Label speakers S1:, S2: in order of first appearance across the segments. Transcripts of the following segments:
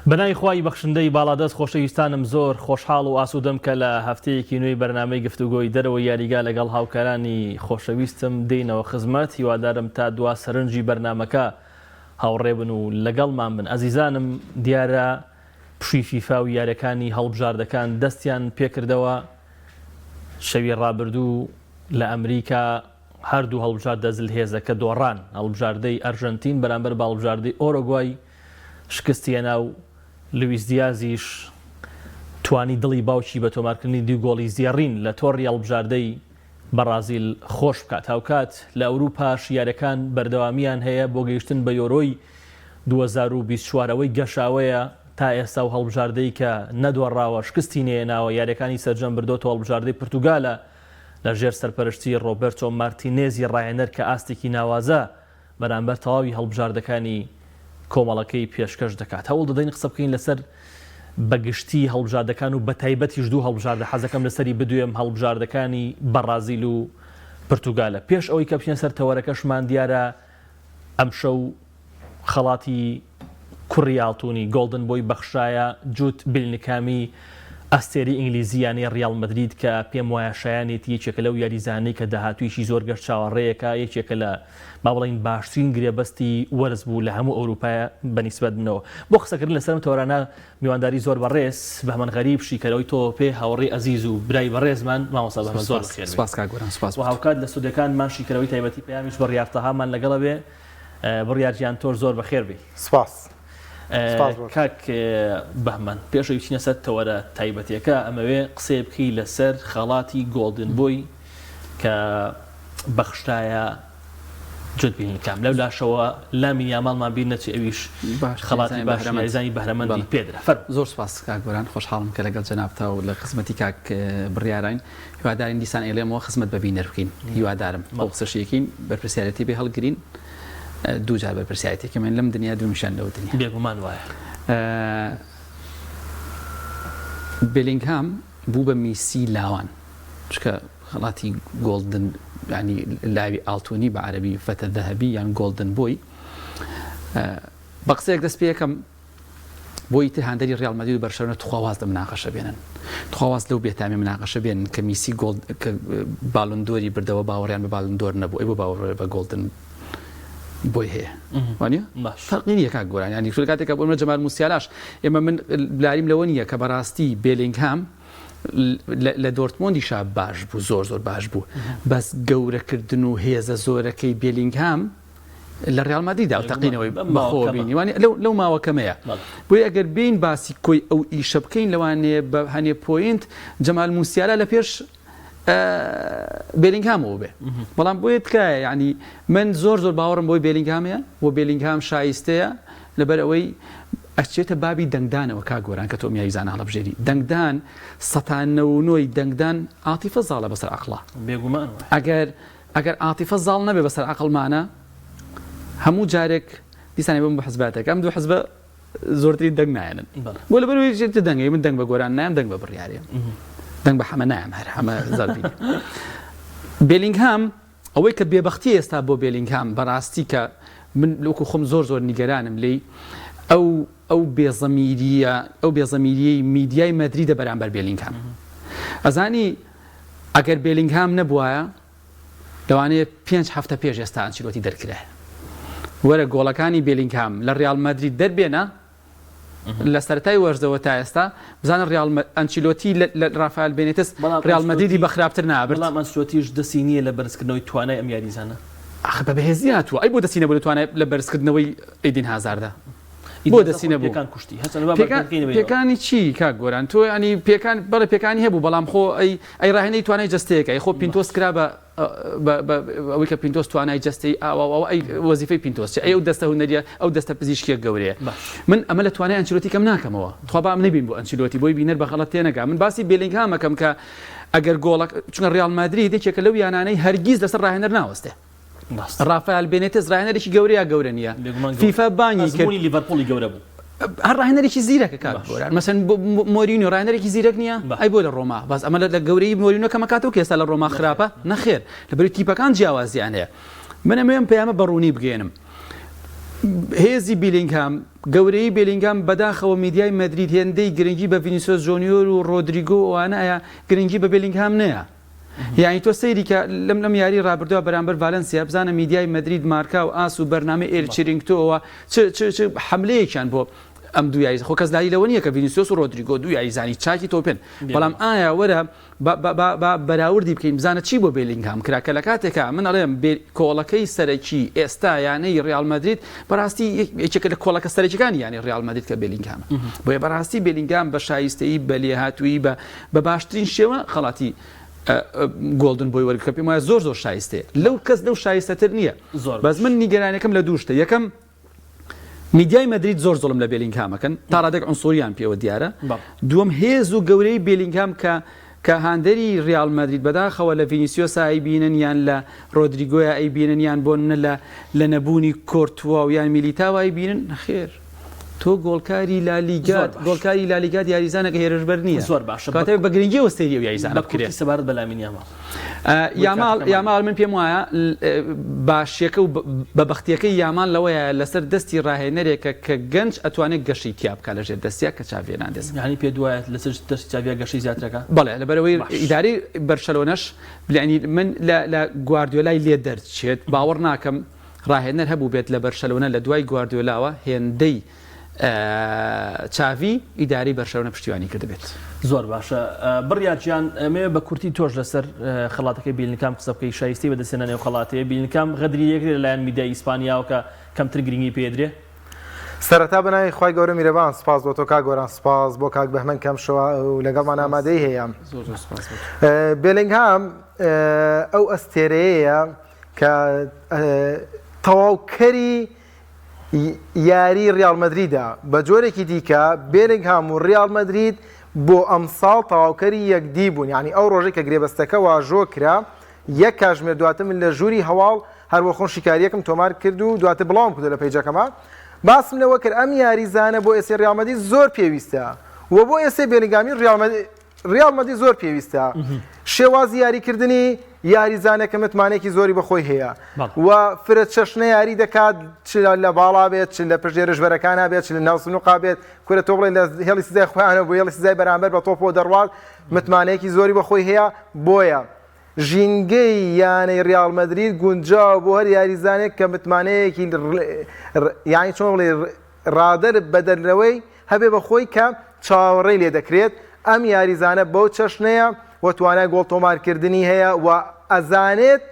S1: بەنای خوای بەخشندەی باڵادەست خۆشەویستانم زۆر خۆشحاڵ و ئاسوودەم کە لە هەفتەیەکی نوێی بەرنامەی گفتوگۆی دەرەوە یاریگا لەگەڵ هاوکارانی خۆشەویستم دێنەوە خزمەت. هیوادارم تا دوا سەرنجی بەرنامەکە هاوڕێ بن و لەگەڵمان بن. ئەزیزانم، دیارە پشی فیفا و یاریەکانی هەڵبژاردەکان دەستیان پێکردەوە. شەوی ڕابردوو لە ئەمریکا هەردوو هەڵبژاردە زلهێزەکە دۆڕان. هەڵبژاردەی ئەرژەنتین بەرامبەر باڵبژاردەی ئۆرۆگوای شکستیەنا و لویس دیازیش توانی دڵی باوکی بە تۆمارکردنی دوو گۆڵی زیێڕین لە تۆڕی هەڵبژاردەی بەرازیل خۆش بکات. هاوکات لە ئەوروپا یاریەکان بەردەوامیان هەیە بۆ گەیشتن بە یۆرۆی 2024ەوەی گەشاوەیە تا ئێستا و هەڵبژاردەی کە نەدۆڕاوە شکستی نێناوە. یاریەکانی سەرجەم بردۆتەوە هەڵبژاردەی پورتوگالە لەژێر سەرپەرشتی ڕۆبێرتۆ مارتینێزی ڕایەنەر کە ئاستێکی ناوازە بەرامبەر تەواوی هەڵبژاردەکانی کۆمەڵەکەی پێشکەش دەکات. هەوڵ دەدەین قسە بکەین لەسەر بەگشتی هەڵبژاردەکان و بە تایبەتیش دوو هەڵبژاردە. حەزەکەم لەسەری بدوێم هەڵبژاردەکانی بەرازیل و پورتوگالە. پێش ئەوەی کە بچینە سەر تەوەرەکەشمان دیارە ئەمشەو خەڵاتی کوڕی ئاڵتوونی گۆڵدن بۆی بەخشایە جوت بیلنکامی ئەستێری ئینگلیزیانی ڕیال مەدرید کە پێم وایە شایانێتی یەکێکە لەو یاریزانەی کە داهاتوویشی زۆر گەشت چاوەڕێیەکە، یەکێکە لە با بڵین باشترین گرێبەستی وەرز بوو لە هەموو ئەوروپایە بەنیسبەت بنەوە. بۆ قسەکردن لەسەرم تەوەرانە میوانداری زۆر بەڕێز بەهمەن غەریب شیکەرەوەی تۆ پێ هاوڕێی ئەزیز و برای بەڕێزمان مامۆستا بەهمەن زۆر بخێر.
S2: سپاس کاگۆران، سپاس.
S1: و هاوکات لە سودەکانمان شیکەرەوەی تایبەتی پەیامیش بڕیارتەهامان لەگەڵە بێ. بڕیارجیان تۆر زۆر بەخێر بێ.
S3: سپاس.
S1: کاک بەهمەن، پێشەوەی بچینە سەر تەوەرە تایبەتیەکە ئەمەوێ قسەی بکەی لەسەر خەڵاتی گۆڵدن بۆی کە بەخشایە جوت بیلنکام. لەو لاشەوە لامی یاماڵمان بیر نەچی ئەویش خەڵاتی باشمەزانی بەهرەمەندی پێدرا.
S2: زۆر سپاس کاگۆران، خۆشحاڵم کە لەگەڵ جەنابتا و لە خزمەتی کاک بڕیارین. هیوادارین دیسان ئێڵێمەوە خزمەت بە بینەر بکەین. هیوادارم ئەو قسەشیەکین بەرپرسیارەتی بێ هەڵگرین. دوو جار بەرپرسیارەتێکی من لەم دنیا دوومیشان لەو دنیا
S1: بێگومان وایە.
S2: بێلینگهام بوو بە میسی لاوان، چکە خەڵاتی گۆڵدن ینی لاوی ئاڵتوونی بە عەرەبی فەتە ذەهەبی یان گۆڵدن بۆی. بە قسەیەک دەست پێ یەکەم بۆی تر هەندێری ڕیال مەدرید و بەرشەلۆنە تخواواز لە مناقەشە بێنن، تخواواز لەو بێتامی مناقەشە بێنن کە میسی کە باڵندۆری بردەوە باوەڕیان بە باڵندۆر نەبوو، ئەی بۆ باوەڕ بە گۆڵدن بۆی هەیە. وانە فەرقی نییە کاک گۆران، ینی کاتێکە بۆ منە جەمال موسیالاش ئێمە من لاریم لەوە نییە کە بەڕاستی بێلینگهام لە دۆرتمۆندیشا باش بوو، زۆر زۆر باش بوو، بەس گەورەکردن و هێزە زۆرەکەی بێلینگهام لە ڕیال مەدریددا و تەقینەوەی بەخۆ بینی، وانە لەو ماوەکەمەیە. بۆی ئەگەر بین باسی کۆی ئەو ئیشە بکەین لەوانەیە بە هەنێ پۆینت جەمال موسیالا لە پێش بێلینگهامەوە بێ. بەڵام بۆیە تکایە ینی من زۆر زۆر باوەڕم بۆی بێلینگهامەیە و بێلینگهام شایستەیە لەبەر ئەوەی ئەچێتە بابی دەنگدانەوە کاگۆران کە تۆ میایزانە هەڵەبژێری دەنگدان ١٩٩ دەنگدان عاتیفە زاڵە بەسەر عەقڵا.
S1: بێگومان
S2: ئەگەر عاتیفە زاڵ نەبێ بەسەر عەقڵمانە هەموو جارێک دیسانی بم بە حزباتێک ئەم دوو حزبە زۆرترین دەنگ نایەنن. بۆ لەبەرەوەی دەنگی من دەنگ بە گۆران نایم، دەنگ بە بڕیارێ، دەنگ بە حەمە نایم، هەر حەمە زەربی. بێلینگهام ئەوەی کە بێبەختی ئێستا بۆ بێلینگهام بەڕاستی کە من لەوکو خۆم زۆر زۆر نیگەرانم لێی ئەو بێزەمیریەی میدیای مەدریدە بەرامبەر بێلینگهام. ئەزانی ئەگەر بێلینگهام نەبوایە لەوانەیە 5 هەفتە پێش ئێستا ئەنچیلۆتی دەرکرێ. وەرە گۆڵەکانی بێلینگهام لە ڕیال مەدرید دەربێنە لە سەرەتای وەرزەوە تا ئێستا بزانە ئەنچیلۆتی لە ڕافایل بێنێتس ڕیال مەدریدی بە خراپتر نابرد.
S1: بەڵام ئەنچیلۆتیش دەستی نییە لە بەرزکردنەوەی توانای ئەم یاریزانە.
S2: ئەخ بە بەهێزی هاتووە، ئەی بۆ دەستی نەبوو لە لە بەرزکردنەوەی ئیدین هازاردا بۆ دەستی نەبوو. پێکانی چی کاک گۆران؟ تۆ ینی پێکان بەڵێ پێکانی هەبوو، بەڵام خۆ ئەی ڕاهێنەی توانای جەستەیەکە، ئەی خۆ پینتۆس کرا بە ئەوەی کە پینتۆس توانای جەستەی ئەی وەزیفەی پینتۆس ئەو دەستە هونەریە ئەو دەستە پزیشکیە گەورەیە. من ئەمە لە توانای ئەنچیلۆتی کەم ناکەمەوە، خوا بام نەبین بۆ ئەنچیلۆتی بۆی بینەر بە غەڵەت تێنەگا. من باسی بێلینگهامەکەم کە ئەگەر گۆڵک چونکە ڕیال مەدرید یەکێکە لەو یانانەی هەرگیز لەسەر ڕاهێنەر ناوەستێ. ڕافایل بێنێتس ڕاهێنەرێکی گەورەیە گەورە نییە. فیفا بانی کرد
S1: لیڤەرپۆڵی گەورە بوو.
S2: هەر ڕاهێنەرێکی زیرەکە کاک گۆران، مەسەن مۆرینیۆ ڕاهێنەرێکی زیرەک نییە، ئەی بۆ لە ڕۆما باس ئەمە لە گەورەی مۆرینیۆ کەمە کاتەوە کە ئێستا لە ڕۆما خراپە نەخێر، لەبەری تیپەکان جیاوازیان هەیە. من ئەمەوێم پەیامە بەڕوونی بگێنم. هێزی بیلینگهام گەورەی بیلینگهام بەداخەوە میدیای مەدرید هێندەی گرنگی بە ڤینیسیۆس جۆنیۆر و ڕۆدریگۆ ئەوانە ئەیە گرنگی بە بیلینگهام نییە. یعنی تۆ سەیری کە لەم یاری ڕابردووە بەرامبەر ڤالەنسیا بزانە میدیای مەدرید مارکا و ئاس و بەرنامەی ئێلچرینگتۆەوە چ حملەیەکیان بۆ ئەم دوو یاری خۆ کەس لای لەوە نییە کە ڤینیسیۆس و ڕۆدریگۆ دوو یاری زانی چاکی تۆپێن بەڵام ئایا وەرە بەراوردی بکەین بزانە چی بۆ بیلینگهام کرا کە لە کاتێکە من ئەڵێم کۆڵەکەی سەرەکی ئێستا یانەی ڕیال مەدرید بەڕاستی یەکێکە لە کۆڵەکە سەرەکیەکانی یانی ڕیال مەدرید کە بیلینگهامە بۆیە بەڕاستی بیلینگهام بە شایستەیی بە لێهاتووی بە باشترین شێوە خەڵاتی گۆڵدن بۆی وەرگکە پێم وایە زۆر شایستەیە لەو کەس لەو شایستەتر نییە بەس من نیگەرانەکەم لە دوو شتە یەکەم میدیای مەدرید زۆر زۆڵم لە بیلینگهامەکەن تا ڕادێک عنسوریان پێوە دیارە دووەم هێز و گەورەی بیلینگهام کە هاندەری ریال مەدرید بەداخەوە لە ڤینیسیۆس ئایبینن یان لە ڕۆدریگۆیا ئەیبینن یان بۆ لە نەبوونی کۆرتوا و یان میلیتاو ئایبینن نەخێر تۆ گۆڵکاری لالیگا یاریزانەکە هێرشبەر نییە
S1: زۆر باشە
S2: کاتێک بە گرنگی وەستێری و یاریزانە بکرێت
S1: سەبارەت بە لامین
S2: یامال من پێم وایە باشیەکە و بەبەختیەکەی یامان لەوەیە لەسەر دەستی ڕاهێنەرێکە کە گەنج ئەتوانێت گەشی تیا بکە لەژێر دەستیا کە چاڤێ نادێت
S1: یعنی پێ دوایە لەسەر دەستی چاڤیا گەشی زیاترەکە
S2: بەڵێ لەبەرەوەی ئیداری بەرشەلۆنەش بلانی من لە گواردیۆلای لێ دەرچێت باوەڕ ناکەم ڕاهێنەر هەبوو بێت لە بەرشەلۆنە لە دوای گواردیۆلاوە هێندەی چاوی ئیداری بەرشەلۆنە پشتیوانی کردبێت.
S1: زۆر باشە بڕیاجیان ئەمێ بە کورتی تۆش لەسەر خەڵاتەکەی بیلینگهام قسە بکەی شایستی بەدەستێنە نێو خەڵاتەیە بیلینگهام غەدری یەکرێت لەلایەن میدیای ئیسپانیاوە کە کەمتر گرنگی پێدرێ.
S3: سەرەتا بەناوی خوای گەورە میرەبان سپاس بۆ تۆ کاک گۆران سپاس بۆ کاک بەهمەن کەم شەوە و لەگەڵمان ئامادەی هەیە. بیلینگهام ئەو ئەستێرەیەیە کە تەواوکەری یاری ریال مەدریدە بە جۆرێکی دیکە بیلینگهام و ریال مەدرید بۆ ئەمساڵ تەواوکەری یەکدی بوون یعنی ئەو ڕۆژێک کە گرێبەستەکە واژۆ کرا یەک کاتژمێر دواتر من لە ژووری هەواڵ هەروە خۆن شیکاریەکەم تۆمار کرد و دواتر بڵاوم کردو لە پەیجەکەمە باسم لەوە کرد ئەم یاریزانە بۆ ئێسێ ریال مەدرید زۆر پێویستە و بۆ ئێسێ بیلینگهامی ریال مەدرید زۆر پێویستە شێوازی یاریکردنی یاریزانەکە متمانێکی زۆری بەخۆی هەیە و فرە چەشنە یاری دەکات چ لە باڵا بێت چ لە پشت ژبەرەکانە بێت چ لە ناو سنووقا بێت کورە تۆ بڵێن لە هێڵی سزای خۆیانە بۆ هێڵی سزای بەرامبەر بە تۆپۆ دەڕوات متمانەیەکی زۆری بەخۆی هەیە بۆیە ژینگەی یانەی ریال مەدرید گونجاو بۆ هەر یاریزانێک کە متمانەیەکی یانی چۆن بڵێ ڕادەر بەدەرەوەی هەبێ بەخۆی کە چاوەڕێی لێ دەکرێت ئەم یاریزانە بەو چەشنەیە و توانای گۆڵ تۆمارکردنی هەیە و ئەزانێت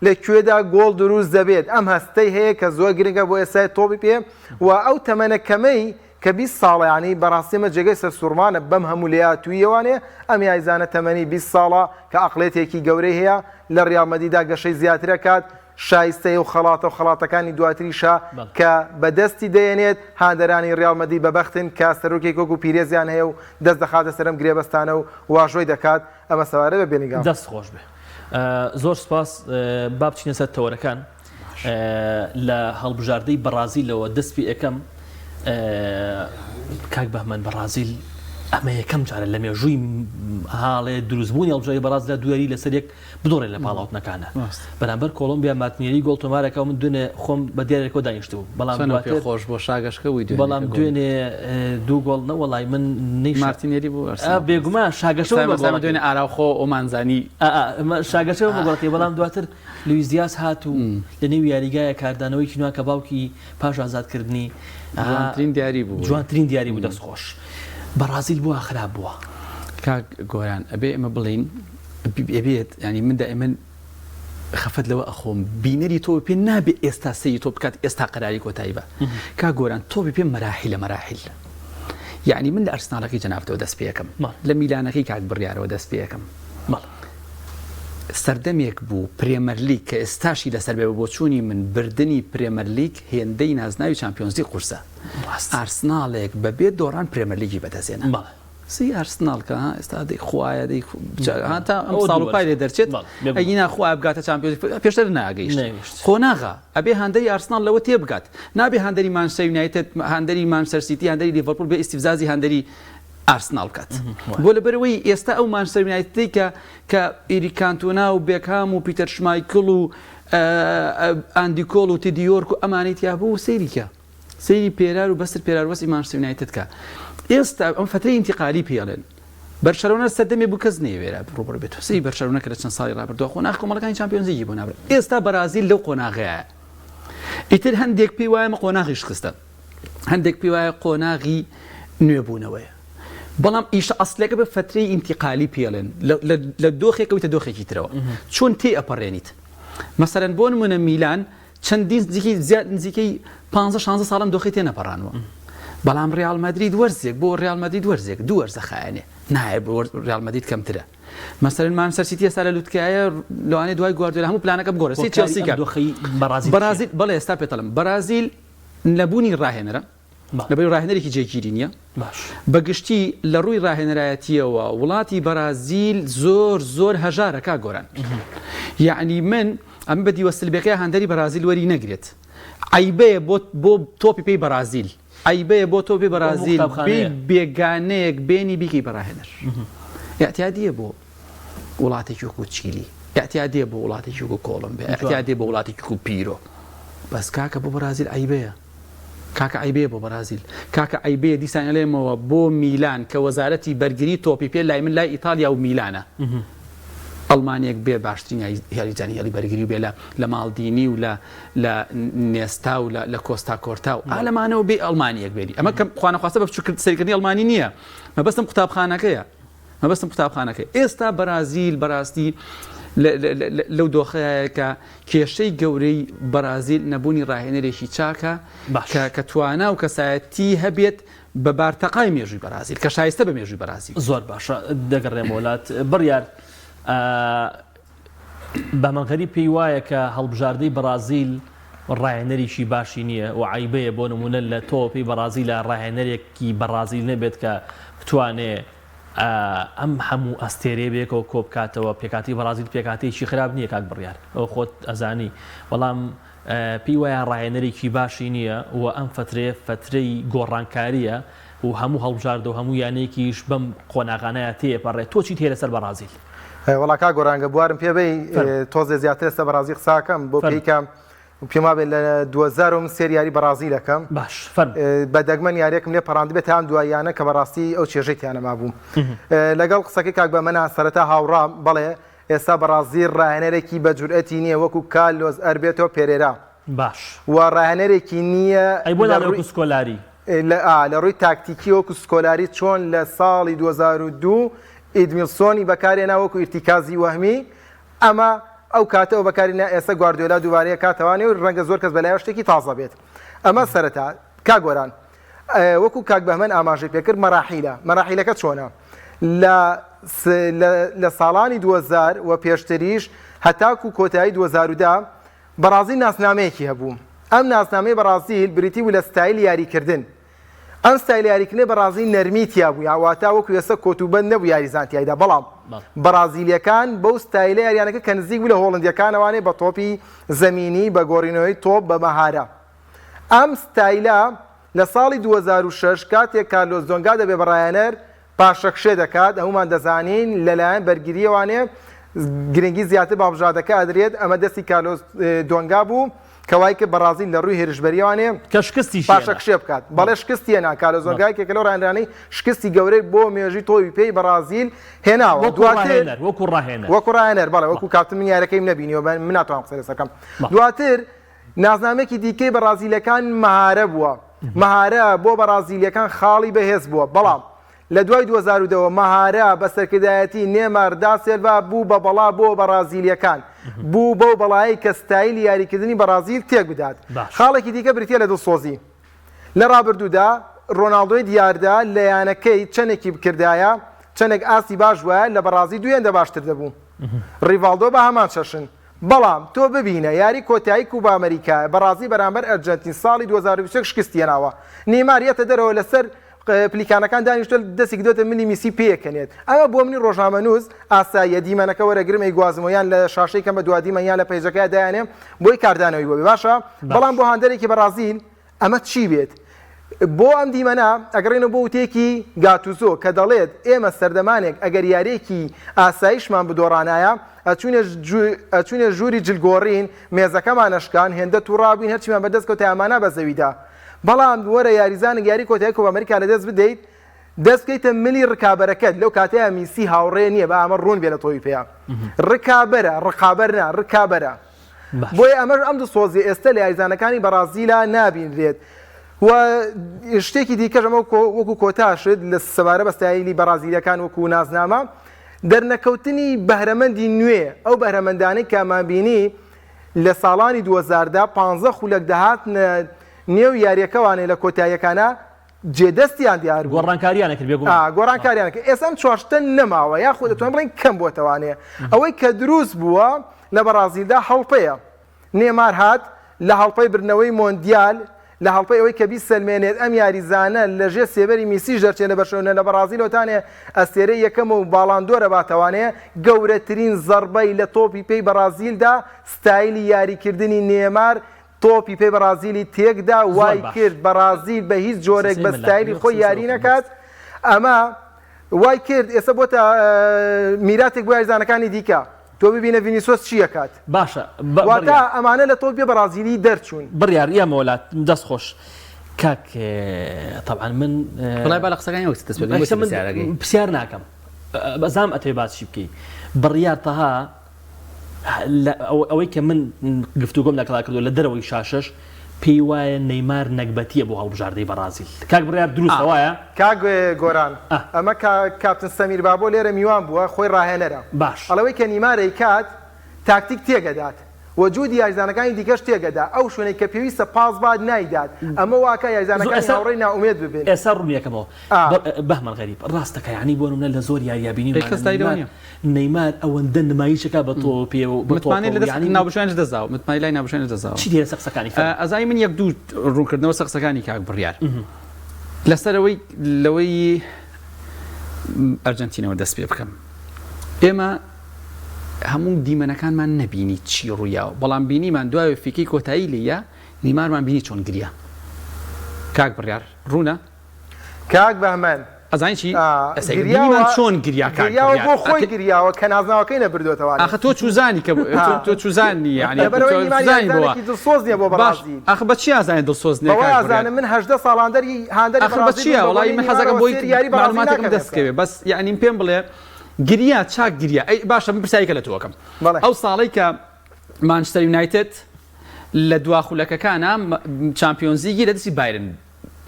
S3: لەکوێدا گۆڵ دروست دەبێت ئەم هەستەی هەیە کە زۆر گرنگە بۆ ئێسای تۆپی پێ و ئەو تەمەنەکەمەی کە 20 ساڵە ینی بەڕاستیمە جێگەی سەر سوورمانە بەم هەموو لەیاتوویەوانێ ئەم یاریزانە تەمەنی 20 ساڵە کە عەقڵێتێکی گەورەی هەیە لە ریال مەدریددا گەشەی زیاتر دەکات شایستەی و خەڵاتە و خەڵاتەکانی دواتریشە کە بەدەستی دەیەنێت هاندەرانی ریال مەدرید بەبەختن کە سەرۆکێک وەکو پیرێزیان هەیە و دەست دەخاتە سەرم گرێبەستانە و واژۆی دەکات ئەمە سەوارە بە بیلینگهام
S1: دەست خۆش بێ. زۆر سپاس با بچینە سەر تەوەرەکان لە هەڵبژاردەی بەرازیلەوە دەست پێ یەکەم کاک بەهمەن بەرازیل ئەمە یەکەم جارە لە مێژووی هاڵێ دروستبوونی هەڵبژاردەی بەرازیل لە دووەری لەسەر یەک بدۆڕێت لە پاڵاوتنەکانە بەرامبەر کۆلۆمبیا مارتینێلی گۆڵ تۆمارەکە من دوێنێ خۆم بە دیارێکەوە دانیشتبوو بەڵام
S2: خۆش بۆ شاگەشکەوەی
S1: بەڵام دوێنێ دوو گۆڵ نەوەڵای من
S2: مارتینێلی بوو
S1: بێگومان شاگەشەوە
S2: دوێنێ ئاراوخۆ ئۆمانزانی
S1: شاگەشەوە بەگۆڵەکەی بەڵام دواتر لویس دیاز هات و لە نێو یاریگایە کاردانەوەی کینوا کە باوکی پاش ئازادکردنی
S2: جوانترین دیاری بوو
S1: جوانترین دیاری بوو دەست خۆش بەرازیل بووە خراپ بووە
S2: کاک گۆران ئەبێ ئێمە بڵین ئەبێت ینی من دائما خەفەت لەوە ئەخۆم بینەری تۆ پێ نابێ ئێستا سەیری تۆ بکات ئێستا قەراری کۆتایی بە کاک گۆران تۆ پێ مەراحیلە مەراحیل یعنی من لە ئەرسناڵەکەی جەنافتەوە دەست پێ یەکەم لە میلانەکەی کاک بڕیارەوە دەست پێ یەکەم سەردەمێک بوو پرێمەر لیگ کە ئێستاشی لەسەر بێ بۆ چوونی من بردننی پرێمەر لیگ هێندەی نازناوی چامپیۆنز لیگ قورسە ئارسناڵێک بەبێ دۆڕان پرێمەر لیگی بەدەستێنە سی ئارسناڵکە ئێستا دەی خوایە دەی تا ئەم ساڵ و پای لێ دەرچێت ئەگینا خوای بگاتە چامپیۆنز پێشتر ناگەیشت خۆ ناغا ئەبێ هەندەری ئارسناڵ لەوە تێ بگات نابێ هەندەری مانچستەر یونایتد هەندەری مانچستەر سیتی هەندەری لیڤەرپوڵ بێ ئیستیفزازی هەندەری ئارسناڵ بکات بۆ لەبەرەوەی ئێستا ئەو مانچستەر یونایتدی کە ئیریک کانتۆنا و بێکهام و پیتەر شمایکل و ئاندیکۆڵ و تیدیۆرک و ئەمانەی تیا بوو و سەیریکە سەیری پێرار و بەستر پێرار وەسی مانچستەر یونایتدکە ئێستا ئەم فترەی ئینتیقالی پێڵێن بەرشەلۆنە سەردەمێ بوو کەس نەیوێرە ڕوبەر بێت سی بەرشەلۆنە کە لە چەند ساڵی ڕابردووە خۆناغ کۆمەڵەکانی چامپیۆنز لیگی بۆ نابرێت ئێستا بەرازیل لەو قۆناغەیە ئیتر هەندێک پێی وایە قۆناغی شکستە هەندێک پێی وایە قۆناغی نوێبوونەوەیە بەڵام ئیشە ئەسلەکە بە فترەی ئینتیقالی پێڵێن لە دۆخێکەوەیتە دۆخێکی ترەوە چۆن تێ ئەپەڕێنیت مەسەرەن بۆ نمونە میلان چەندین نزیکەی 15-16 ساڵم دۆخی تێ نەپەڕانوە بەڵام ڕیال مەدرید وەرزێک بۆ ڕیال مەدرید وەرزێک دوو وەرزە خایەنێ نایە بۆ ڕیال مەدرید کەمترە مەسەرەن مانچستەر سیتی ئێستا لە لوتکایە لەوانەیە دوای گواردیۆلا هەموو پلانەکە بگۆڕێت سی چێلسیکە بەرازیل بەڵێ ئێستا پێتەڵم بەرازیل نەبوونی ڕاهێنەرە لەبەر ڕاهێنەرێکی جێگیری نییە بەگشتی لە ڕووی ڕاهێنەرایەتیەوە وڵاتی بەرازیل زۆر هەژارە کا گۆران یعنی من ئەم بە دیوەسلبەکەی هەندەری بەرازیل وەری نەگرێت عیبەیە بۆ تۆپی پێی بەرازیل عیبەیە بۆ تۆپی بەرازیل بێگانەیەک بێنی بیکەی بەڕاهێنەر اعتیادیە بۆ وڵاتێکی وەکو چیلی اعتیادیە بۆ وڵاتێکی وەکو کۆڵمبیا اعتیادیە بۆ وڵاتێکی وەکو پیرۆ بەس کاکە بۆ بەرازیل عیبەیە کاکە عیبەیە بۆ بەرازیل کاکە عیبەیە دیسان ئەڵێمەوە بۆ میلان کە وەزارەتی بەرگری تۆپی پێ لای من لای ئیتالیا و میلانە ئەڵمانیەک بێ باشترین یاریجانی هێڵی بەرگری بێ لە ماڵدینی و لە نێستا و لە کۆستا کۆرتا و ئالەمانەوە بێ ئەڵمانیەک بێری ئەمە کەم خوانەخواستە بە سەرکردنی ئەڵمانی نییە مەبەستم قوتابخانەکەیە ئێستا بەرازیل بەڕاستی لەو دۆخەیە کە کێشەی گەورەی بەرازیل نەبوونی ڕاهێنەرێکی چاکە کە توانا و کەسایەتی هەبێت بە بارتەقای مێژووی بەرازیل کە شایستە بە مێژووی بەرازیل
S1: زۆر باشە دەگەڕێم وڵات بڕیار بەمەغەری پێی وایە کە هەڵبژاردەی بەرازیل ڕاهێنەریشی باشی نییە و عیبەیە بۆ نمونە لە تۆپی بەرازیل لە ڕاهێنەرێکی بەرازیل نەبێت کە بتوانێ ئەم هەموو ئەستێرێ بێکەوە کۆبکاتەوە پێکاتی بەرازیل پێکاتێکی خراپ نییە کاک بڕیار ئەو خۆت ئەزانی بەڵام پێی وایە ڕاهێنەرێکی باشی نییە و ئەم فترەی گۆڕانکاریە و هەموو هەڵبژاردە و هەموو یانێکیش بەم قۆناغانەیە تێپەڕێت تۆ چیت هەیە لەسەر بەرازیل
S3: وەڵا کا گۆڕانگە بوارم پێبێ تۆزێ زیاتر ئێستا بەرازیل قساکەم بۆ پێیکەم پێما بێت لە 2000 سێریاری بەرازیلەکەم
S1: باش
S3: بە دەگمەن یاریەکم لێ پەڕاندی بێت هەم دوایانە کە بەڕاستی ئەو چێژێکیانە مابووم لەگەڵ قسەکەی کاک بە منە سەرەتا هاوڕام بەڵێ ئێستا بەرازیل ڕاهێنەرێکی بە جورئەتی نییە وەکو کارلۆس ئەربێتۆ پێرێرا
S1: باش
S3: و ڕاهێنەرێکی نییە
S1: سکۆلاری
S3: لە ڕووی تاکتیکی وەکو سکۆلاری چۆن لە ساڵی 2002 ئیدمیلسۆنی بەکارێنا وەکو ئیرتیکازی وەهمی ئەمە ئەو کاتەوە بەکارێنا ئێستا گواردیۆلا دووبارەیە کاتەوانێ و ڕەنگە زۆر کەس بەلایەوە شتێکی تازە بێت ئەمە سەرەتا کاگۆران وەکو کاک بەهمەن ئاماژەی پێکرد مەراحیلەکە چۆنە لە ساڵانی 2000 و پێشتریش هەتاکو کۆتایی 2010 بەرازیل ناسنامەیەکی هەبوو ئەم ناسنامەی بەرازیل بریتی بوو لە ستایل یاریکردن ئەم ستایل یاریکردنی بەرازیل نەرمیتیا بوو یاواتە وەکو ئێستا کۆتوبەند نەبوو یاریزانتیایدا بەڵام بەرازیلیەکان بەو ستایلە یاریانەکە کە نزیک بوو لە هۆڵندیەکانەوانێ بە تۆپی زەمینی بە گۆڕینەوەی تۆپ بە مەهارە ئەم ستایلە لە ساڵی 2006 کاتێک کارلۆس دۆنگا دەبێ بە ڕاهێنەر پاشەکشێ دەکات هەمومان دەزانین لەلایەن بەرگریەوانێ گرنگی زیاتر باڵبژاردەکە ئەدرێت ئەمە دەستی کارلۆس دۆنگا بوو کەوای کە بەرازیل لە ڕووی هێرشبەریەوانێ
S1: کە شکستی
S3: پاشەکشێ بکات بەڵێ شکستیەنا کارلۆس دۆنگایەکێکە لەو ڕاهێنەرانەی شکستی گەورەی بۆ مێژووی تۆپی پێی بەرازیل هێناوە دواتر وەکو ڕاهێنەر بەڵێ وەکو کاپتن من یاریەکەیم نەبینیەوە من ناتوانم قسە لەسەکەم دواتر نازنامەیەکی دیکەی بەرازیلەکان مەهارە بووە مەهارە بۆ بەرازیلیەکان خاڵی بەهێز بووە بەڵام لە دوای 2010 مەهارە بە سەرکردایەتی نێمار دا سێلڤا بوو بە بەڵا بۆ بەرازیلیەکان بوو بەو بەڵایی کە ستایلی یاریکردنی بەرازیل تێک بدات خاڵێکی دیکە بریتە لە دڵسۆزی لە ڕابردوودا ڕۆناڵدۆی دیاردا لە یانەکەی چەندێکی بکردایە چەندێک ئاسی باش وایە لە بەرازیل دوێندە باشتر دەبوو ڕیڤالدۆ بە هەمان شەشن بەڵام تۆ ببینە یاری کۆتایی کوبا ئەمریکا بەرازیل بەرامبەر ئەرجەنتین ساڵی 2020 شکستیەناوە نیمار یەتە دەرەوە لەسەر پلیکانەکان دانیشتە دەستی دۆتە ملی میسی پێکەنێت ئەمە بۆ منی ڕۆژنامەنووس ئاساییە دیمەنەکە وەرەگرمەی گوازمۆیان لە شاشەی کەم بە دوادیمەیان لە پەیجەکەی دایانێ بۆی کاردانەوەی بۆ باشە بەڵام بۆ هاندەرێکی بەرازیل ئەمە چی بێت بۆ ئەم دیمەنا ئەگەڕێنە بۆ وتێکی گاتوزۆ کە دەڵێت ئێمە سەردەمانێک ئەگەر یارێکی ئاسایشمان بدۆڕانایە ئەچوونێ ژووری جلگۆڕین مێزەکەمان نشکان هێندە تووڕابووین هەرچیمان بەدەست کەوتە ئەمانە بە زەویدا بەڵام وەرە یاریزانێک یاری کۆتایی کۆ ئەمریکا لەدەست بدەیت دەست بکەیتە ملی ڕکابەرەکەت لەو کاتەیە میسی هاوڕێ نییە بە ئەمە ڕوون بێ لە تۆی پێیان ڕکابەرە ڕقابەرنا ڕکابەرە بۆیە ئەمەش ئەم دسۆزی ئێستا لە یاریزانەکانی بەرازیلا نابینرێت و شتێکی دیکەش ئەمە وەکو کۆتاشت لە سەبارە بەستایلی بەرازیلەکان وەکو نازنامە دەرنەکەوتنی بەهرەمەندی نوێ ئەو بەهرەمەندانەی کامابینی لە ساڵانی 2010 15 خولەک دەهات نێو یاریەکەوانێ لە کۆتاییەکانە جێدەستیان دیار بوو
S1: گۆڕانکاریانە کرد
S3: گۆڕانکاریانە ئێستا ئەم چوارشتە نەماوە یاخۆ دەتوانین بڵێن کەم بۆتەوانەیە ئەوەی کە دروست بووە لە بەرازیلدا هەڵپەیە نێمار هات لە هەڵپەی برنەوەی مۆندیال لە هەڵپەی ئەوەی کە بیسەلمێنێت ئەم یاریزانە لەژێ سێبەری میسیش دەرچێنە بەشەونە لە بەرازیلەوەتانێ ئەستێرەی یەکەم و باڵاندۆرە باتەوانەیە گەورەترین زەربەی لە تۆپی پێی بەرازیلدا ستایلی یاریکردنی نێمار تۆپی پێی بەرازیلی تێکدا وای کرد بەرازیل بە هیچ جۆرێک بە ستایلی خۆی یاری نەکات ئەمە وای کرد ئێستا بۆتە میراتێک بۆ یاریزانەکانی دیکە تۆ ببینە ڤینیسیۆس چیەکات
S1: باشە
S3: واتە ئەمانە لە تۆپی بەرازیلی دەرچوون
S1: بڕیار ئێمە وڵات دەست خۆش کاک طبعا من
S2: بڵای با لە قسەکانی وەکس دەست
S1: پرسیار ناکەم بەزام ئەتوێ باسی بکەی بڕیار تەها ئەوەی کە من گفتوگۆم لەگەڵا کردو لە دەرەوەی شاشەش پێی وایە نەیمار نەکبەتیە بۆ هەڵبژاردەی بەرازیل کاک بڕیار دروستە وایە
S3: کاک گۆران ئەمە کاپتن سەمیر بابۆ لێرە میوان بووە خۆی ڕاهێنەرە
S1: باش
S3: ئەڵەوەی کە نیمارەی کات تاکتیک تێگەدات وجودی یاریزانەکانی دیکەش تێگەدا ئەو شوێنەی کە پێویستە پاس باد نایدات ئەمە واکە یاریزانەکانی هاوڕێی ناومێد ببێت
S1: ئێستا ڕوونیەکەمەوە بەهمەن غەریب ڕاستەکە یعنی بۆ نمونە لە زۆر یاریابینی نەیمار ئەوەندە نمایشەکە بە تۆ پێ و
S2: ناوبشێنش دەزاوە متمانی لای ناوبشێنش دەزاوە
S1: چی دیێ سەقسەکانی
S2: ئەزای من یەک دوو ڕوونکردنەوە سەقسەکانی کاک بڕیار لەسەرەوەی لەوەی ئەرجەنتینەوە دەست پێ بکەم ئێمە هەموو دیمەنەکانمان نەبینی چی ڕوویاوە بەڵام بینیمان دوای فیکی کۆتایی لێیە نیمارمان بینی چۆن گریا کاک بڕیار ڕوونە
S3: کاک بەهمەن
S2: ئەزانی چی بینیمان چۆن گریا
S3: گریاوە بۆ خۆی گریاوە کە نازناوەکەی نەبردوێتەوە
S2: ئاخە تۆ چوزانی کە تۆ چوزانی یعنی
S3: دڵسۆز نییە بۆ بەڕازیل
S2: ئەخە بە چی ئازانی دڵسۆز نییە
S3: بەوەی ئازانم من 18 ساڵاندەری هاندەری
S2: ئەخە بە چییە وڵی من حەزەکەم بۆی معلوماتێکم دەستکەوێ بەس یعنی پێم بڵێ گریا چاک گریا ئەی باشە من پرسیارێکە لە تۆکەم ئەو ساڵی کە مانچستەر یونایتد لە دوا خولەکەکانە چامپیۆنزیگی لە دەستی بایرن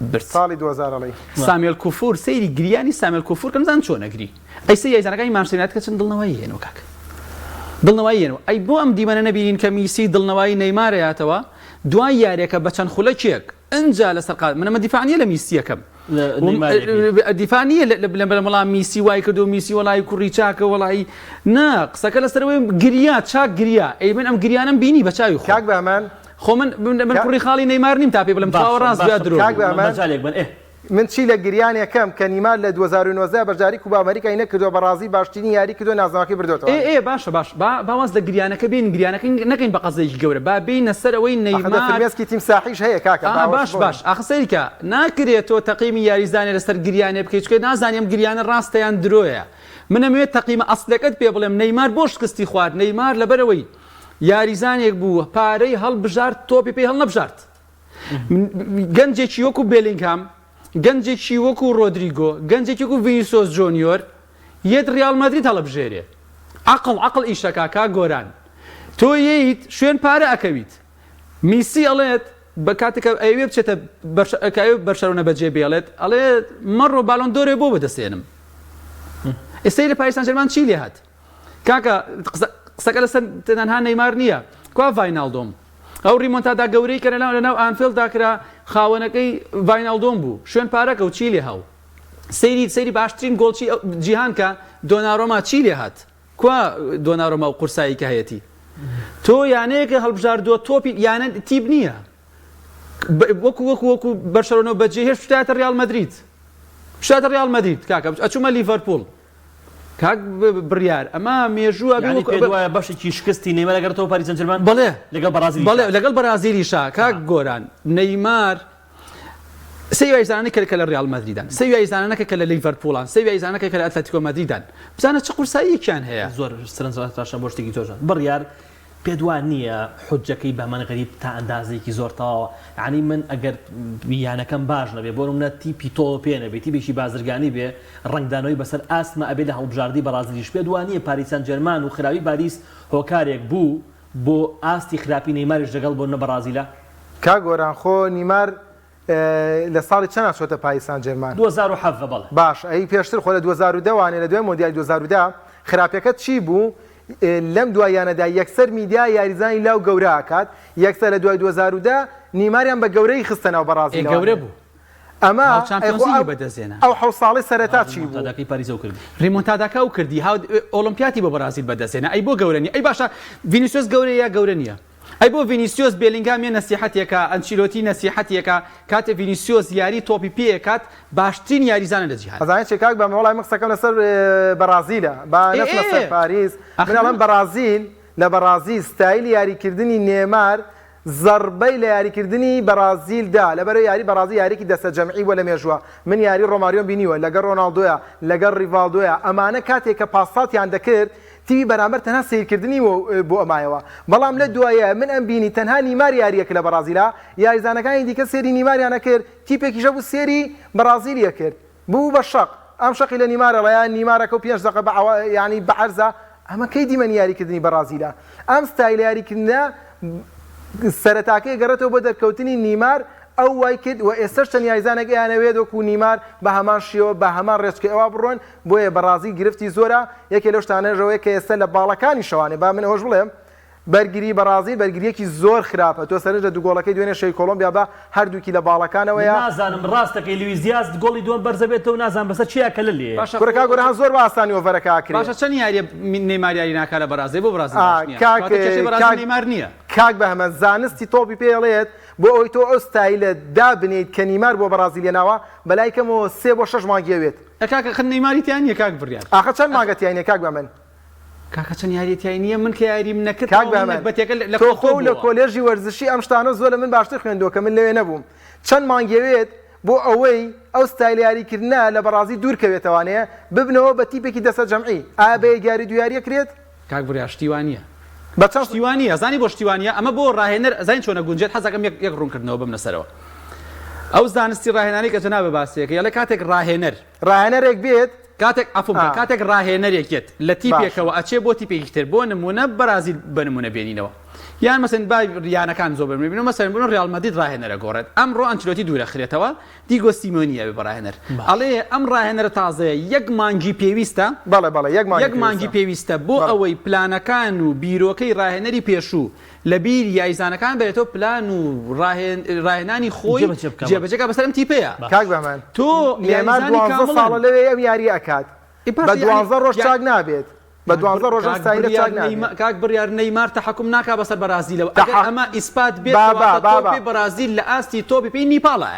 S2: برد
S3: ساڵی 2000
S2: سامیێل کوفور سەیری گریانی سامیێل کوفور کە نزان چۆن نەگری ئەی سەی یاریزانەکانی مانچستەر یونایتد کە چەند دڵنەوەی هێنەوە کاک دڵنەوەی هێنەوە ئەی بۆ ئەم دیمەنە نەبینین کە میسی دڵنەوەی نەیمارە هاتەوە دوای یاریەکە بە چەند خولەکێک ئەنجا لەسەر قات منەمە دیفاعیە لە میسیەکەم دیفاعیە لە بەڵام میسی وای کردو میسی وڵی کوڕی چاکە وڵی نا قسەکە لەسەرەوەی گریا چاک گریا ئەی من ئەم گریانم بینی بە چاوی
S3: کاک بەمان
S2: خۆ من کوڕی خاڵی نەیمار نیم تا پێ بڵم تاوە ڕاست بیا درۆ
S3: من چی لە گریان یەکەم کە نیمار لە 2009 بەرجاری کوبا ئەمریکای نەکردو بەڕازی باشترین یاری کردو نازناوەکەی بردوێتەوە
S2: باشە باش باواز لە گریانەکە بین گریانەکە نەکەین بە قەزەیەکی گەورە با بینە سەرەوەی نەیمار
S3: فرمێسکی تیم ساحیش هەیە کاکە
S2: باش ئاخسەریکە ناکرێتەوە تەقیمی یاریزانێ لەسەر گریانێ بکەیت چکە نازانیم گریانە ڕاستەیان درۆیە منەمەوێت تەقیمە ئەسلەکەت پێ بڵێم نەیمار بۆ شکستی خوارد نەیمار لەبەرەوەی یاریزانێک بووە پارەی هەڵبژارد تۆپی پێی هەڵ نەبژارد گەنجێکی وەکو بێلینگهام گەنجێکی وەکو ڕۆدریگۆ گەنجێکی وەکو ڤینیسیۆس جۆنیۆر یەت ریال مەدرید هەڵەبژێرێ عەقڵ ئیشەکە کا گۆران تۆ یەیت شوێن پارە ئەکەویت میسی ئەڵێت بە کاتێکە ئەوێ بچێتە بەرشەلۆنە بەجێ بێڵێت ئەڵێت مەڕۆ باڵۆن دۆرێ بۆ بەدەستێنم ئێستای لە پاریس سان ژەرمان چی لێ هات کاکە قسەکە لەسەر تەنها نەیمار نییە کوا ڤایناڵدۆم ئەو ڕیمۆنتادا گەورەی کە لەناو ئانفیلدا کرا خاوەنەکەی ڤایناڵدۆم بوو شوێن پارەکە و چی لێ هاو سەیری باشترین گۆڵچی جیهان کە دۆناڕۆما چی لێ هات کوا دۆناڕۆما و قورسایی کە هەیەتی تۆ یانەیەکە هەڵبژاردووە تۆپی یانە تیب نییە وەکو بەرشەلۆنە بەجێ هێشت شتاتە ریال مەدرید شتاتە ریال مەدرید کاکە ئەچوومە لیڤەرپوڵ کاک بڕیار ئەمە مێژووە
S1: بەشێکی شکستی نەیمار لەگەڵ پاریس سان ژەرمان
S2: بەڵێ لەگەڵ بەرازیلیشا کاک گۆران نەیمار سوي زانك كلا ريال مدريدان سوي زانك كلا ليفربولان سوي زانك كلا اتلتيكو مدريدان بزانه تقول ساي كان هي
S1: زۆر سرنجات باشە بۆ شتێکی جۆژان بڕیار پێدوان نییە حجەکەی بەمان غەریب تا ئەندازێکی زۆر تاوە یعنی من ئەگەر بیانەکەم باش نەبێ بۆ منە تیپی تۆ پێ نەبێت تیپێکی بازرگانی بێ ڕنگدانەوەی بەسەر ئاسمە ئەبێ لە هەڵبژاردی بەڕازیلیش پێدوان نییە پاریس سەن ژێرمان و خراوی پاریس هۆکارێک بوو بۆ ئاستی خراپی نەیماریش لەگەڵ بۆ نە بەرازیلە
S3: کاگۆران خۆ نیمار لە ساڵی چەند چۆتە پاریس سان ژێرمان
S1: 2007 بەڵێ
S3: باش ئەی پێشتر خۆ لە 2010 وانێ لە دوای مۆندیالی 2010 خراپەکەت چی بوو لەم دوایانەدا یەکسەر میدیا یاریزانی لاو گەورە ئاکات یەکسەر لە دوای 2010 نیماریان بە گەورەی خستنەوە بەڕازیلەوە
S2: گەورە بوو
S3: ئەمە
S2: بەدەستێنە
S3: ئەو حەوت ساڵی سەرەتا چی بوو
S1: تاداکەی پاریزە و کردی
S2: ریمۆنتاداکە و کردی ئۆلۆمپیاتی بۆ بەرازیل بەدەستێنە ئەی بۆ گەورەنی ئەی باشە ڤینیسیۆس گەورەیە گەورە نییە ئەی بۆ ڤینیسیۆس بێلینگامێ نەسیحەتێکە ئەنچیلۆتی نەسیحەتێکە کاتێ ڤینیسیۆس یاری تۆپی پێکات باشترین یاریزانە لە جیهان
S3: ئەزانێت چێکاک بە وڵای مەقسەکەم لەسەر بەرازیلە با نەچمە سەر پاریس منەڵەن بەرازیل لە بەرازیل ستایلی یاریکردنی نێمار زەربەی لە یاریکردنی بەرازیلدا لەبەرەوەی یاری بەرازیل یاریکی دەستە جەمعی بۆ لە مێژووە من یاری ڕۆماریۆ بینیوە لەگەڵ ڕۆناڵدۆیە لەگەڵ ریڤالدۆیە ئەمانە کاتێک کە پاساتیان دەکرد تیوی بەرامبەر تەنها سیرکردنی بۆ ئەمایەوە بەڵام لە دوایە من ئەم بینی تەنها نیمار یاریەکە لە بەرازیلە یاریزانەکانی دیکە سێری نیماریانە کرد تیپێکیشە بوو سێری بەرازیلیە کرد بوو بە شەق ئەم شەقی لە نیمارە ڕیان نیمارەکە و 5 دقە ینی بەعەرزە ئەمە کەی دیمەنی یاریکردنی بەرازیلە ئەم ستایل یاریکردنە سەرەتاکەی گەڕێتەوە بۆ دەرکەوتنی نیمار ئەو وای کرد و ئێستاش چەند یاریزانێک یانەوێت وەکو نیمار بە هەمان شێوە بە هەمان ڕێچکە ئەوە بڕۆن بۆیە بەرازیل گرفتی زۆرە یەکێ لەو شتانەژەوەی کە ئێستا لە باڵەکانی شەوانێ با من ئەوەش بڵێم بەرگری بەرازیل بەرگریەکی زۆر خراپە تۆ سەرنجە دوو گۆڵەکەی دوێنێ شەی کۆلۆمبیا بە هەردووکی لە باڵەکانەوەیە
S1: نازانم ڕاستەکەی لویس دیاز گۆڵی دووەم بەرزەبێتەوە نازان بەسەر چیاکە لە لێ
S3: کوڕەکە گۆران زۆر بە ئاسانی ئۆڤەرەکە کرێ
S2: باشە چەند یاری نەیمار یاری ناکات لە بەرازیل بۆ بەرازیل نەیمار نییە
S3: کاک بەهمە زانستی تۆپی پێڵێت بۆ ئەوی تۆ ئەو ستایلە دابنیت کە نیمار بۆ بەرازیلێناوە بەلایکەمەوە 3 بۆ 6 مانگیەوێت
S2: کاکە خن نەیماریتیان نیە کاک بڕیار
S3: ئاخە چەند مانگەتیانە کاک بە من
S2: کاکە چەند یاریەتیان نییە من کە یاریم نەکرد
S3: تۆ خۆ لە کۆلێژی وەرزشی ئەم شتانە زۆر لە من باشتر خوێندەوە کە من لەوێ نەبووم چەند مانگیەوێت بۆ ئەوەی ئەو ستایل یاریکردنە لە بەرازیل دوورکەوێتەوانەیە ببنەوە بە تیپێکی دەستە جەمعی ئابێ یاری دویاریە کرێت
S2: کاک بڕیار شتیوانیە
S3: بە چەند
S2: شتیوانیە زانی بۆ شتیوانیە ئەمە بۆ ڕاهێنەر زین چۆنە گونجێت حەزەکەم یەک ڕوونکردنەوە بم لەسەرەوە ئەو زانستی ڕاهێنانی کە جەنابە باسەیەکە یاڵێ کاتێک
S3: ڕاهێنەرێک بێت
S2: کاتێک ئەفۆم کاتێک ڕاهێنەرێکێت لە تیپێکەوە ئەچێ بۆ تیپێکی تر بۆ نمونە بەرازیل بە نمونە بێنینەوە یان مەسەن بای ریانەکان زۆر ببینن مەسەن بوون ڕیال مەدرید ڕاهێنەرە گۆڕێت ئەمڕۆ ئەنچلۆتی دوورە خرێتەوە دیگۆ سیمۆنیە بە ڕاهێنەر ئەڵێ ئەم ڕاهێنەرە تازەیە یەک مانگی پێویستە
S3: بەڵێ
S2: یەک مانگی پێویستە بۆ ئەوەی پلانەکان و بیرۆکەی ڕاهێنەری پێشوو لە بیر یاریزانەکان بێتەوە پلان و ڕاهێنانی خۆی جێبەجێکە بەسەر ئەم تیپەیە
S3: کاک بەمن
S2: تۆ
S3: لێمار 12 ساڵە لەوێ ئەم یاری ئەکات بە 12 ڕۆژ چاک نابێت بە 12 ڕۆژ ستایلە چاک نابێت
S2: کاک بڕیار نەیمار تەحەکوم ناکا بەسەر بەرازیلەوە ئەگەر ئەمە ئیسپات بێت تۆپی بەرازیل لە ئاستی تۆپی پێی نیپاڵە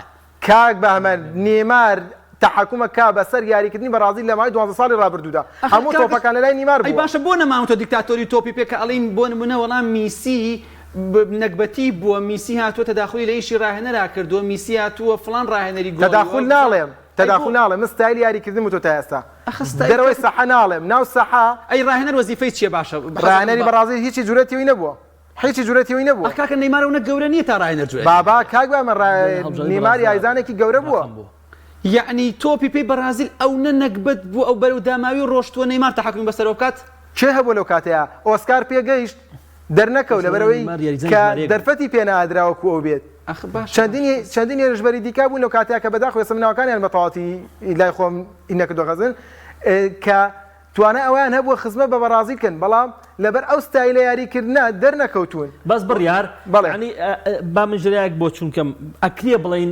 S3: کاک بەمن نیمار تحکومە کا بەسەر یاریکردنی بەرازیل لە مای 12 ساڵی ڕابردوودا هەموو تۆپەکان لە لای نیمار بوو
S2: باشە بۆ نەماوەتە دیکتاتۆری تۆپی پێکە ئەڵین بۆ نمونە وەڵام میسی نەکبەتی بووە میسی هاتووە تەداخلی لە ئیشی ڕاهێنەرا کردووە میسی هاتووە فڵان ڕاهێنەری گۆڵ
S3: تەداخل ناڵێم من ستایل یاریکردن تۆ تا ئێستا دەرەوەی سەحە ناڵێم ناو سەحە
S2: ئەی ڕاهێنەر وەزیفەی چییە باشە
S3: ڕاهێنەری بەرازیل هیچی جورەتیەوەی نەبووە هیچی جورەتیەوەی نەبووە
S2: کاکە نەیمارەوە گەورە نییە تا ڕاهێنەر جوێ
S3: بابا کاک بەمە نیمار یاریزانێکی گەورە بووە
S2: یعنی تۆپی پێی بەرازیل ئەو نەنەکبەت بوو ئەو بەرەو داماوی ڕۆشتووە نەیمار تەحەکومی بەسەرەوە بکات
S3: چێ هەبوو لەو کاتەیە ئۆسکار پێگەیشت دەرنەکەوت لەبەرەوەی کە دەرفەتی پێنادراوەکو ئەو بێت چەندین هێرشبەری دیکا بوون لەو کاتەیە کە بەداخ وێسەمناوەکانیان بە تەواوەتی لای خۆم ئینەکردۆ خەزن کە توانە ئەویان هەبووە خزمە بە بەرازیل کەن بەڵام لەبەر ئەو ستایلە یاریکردنە دەرنەکەوتون
S1: بەس بڕیار بەڵێنی با منژرایەک بۆ چونکەم ئەکرێ بڵین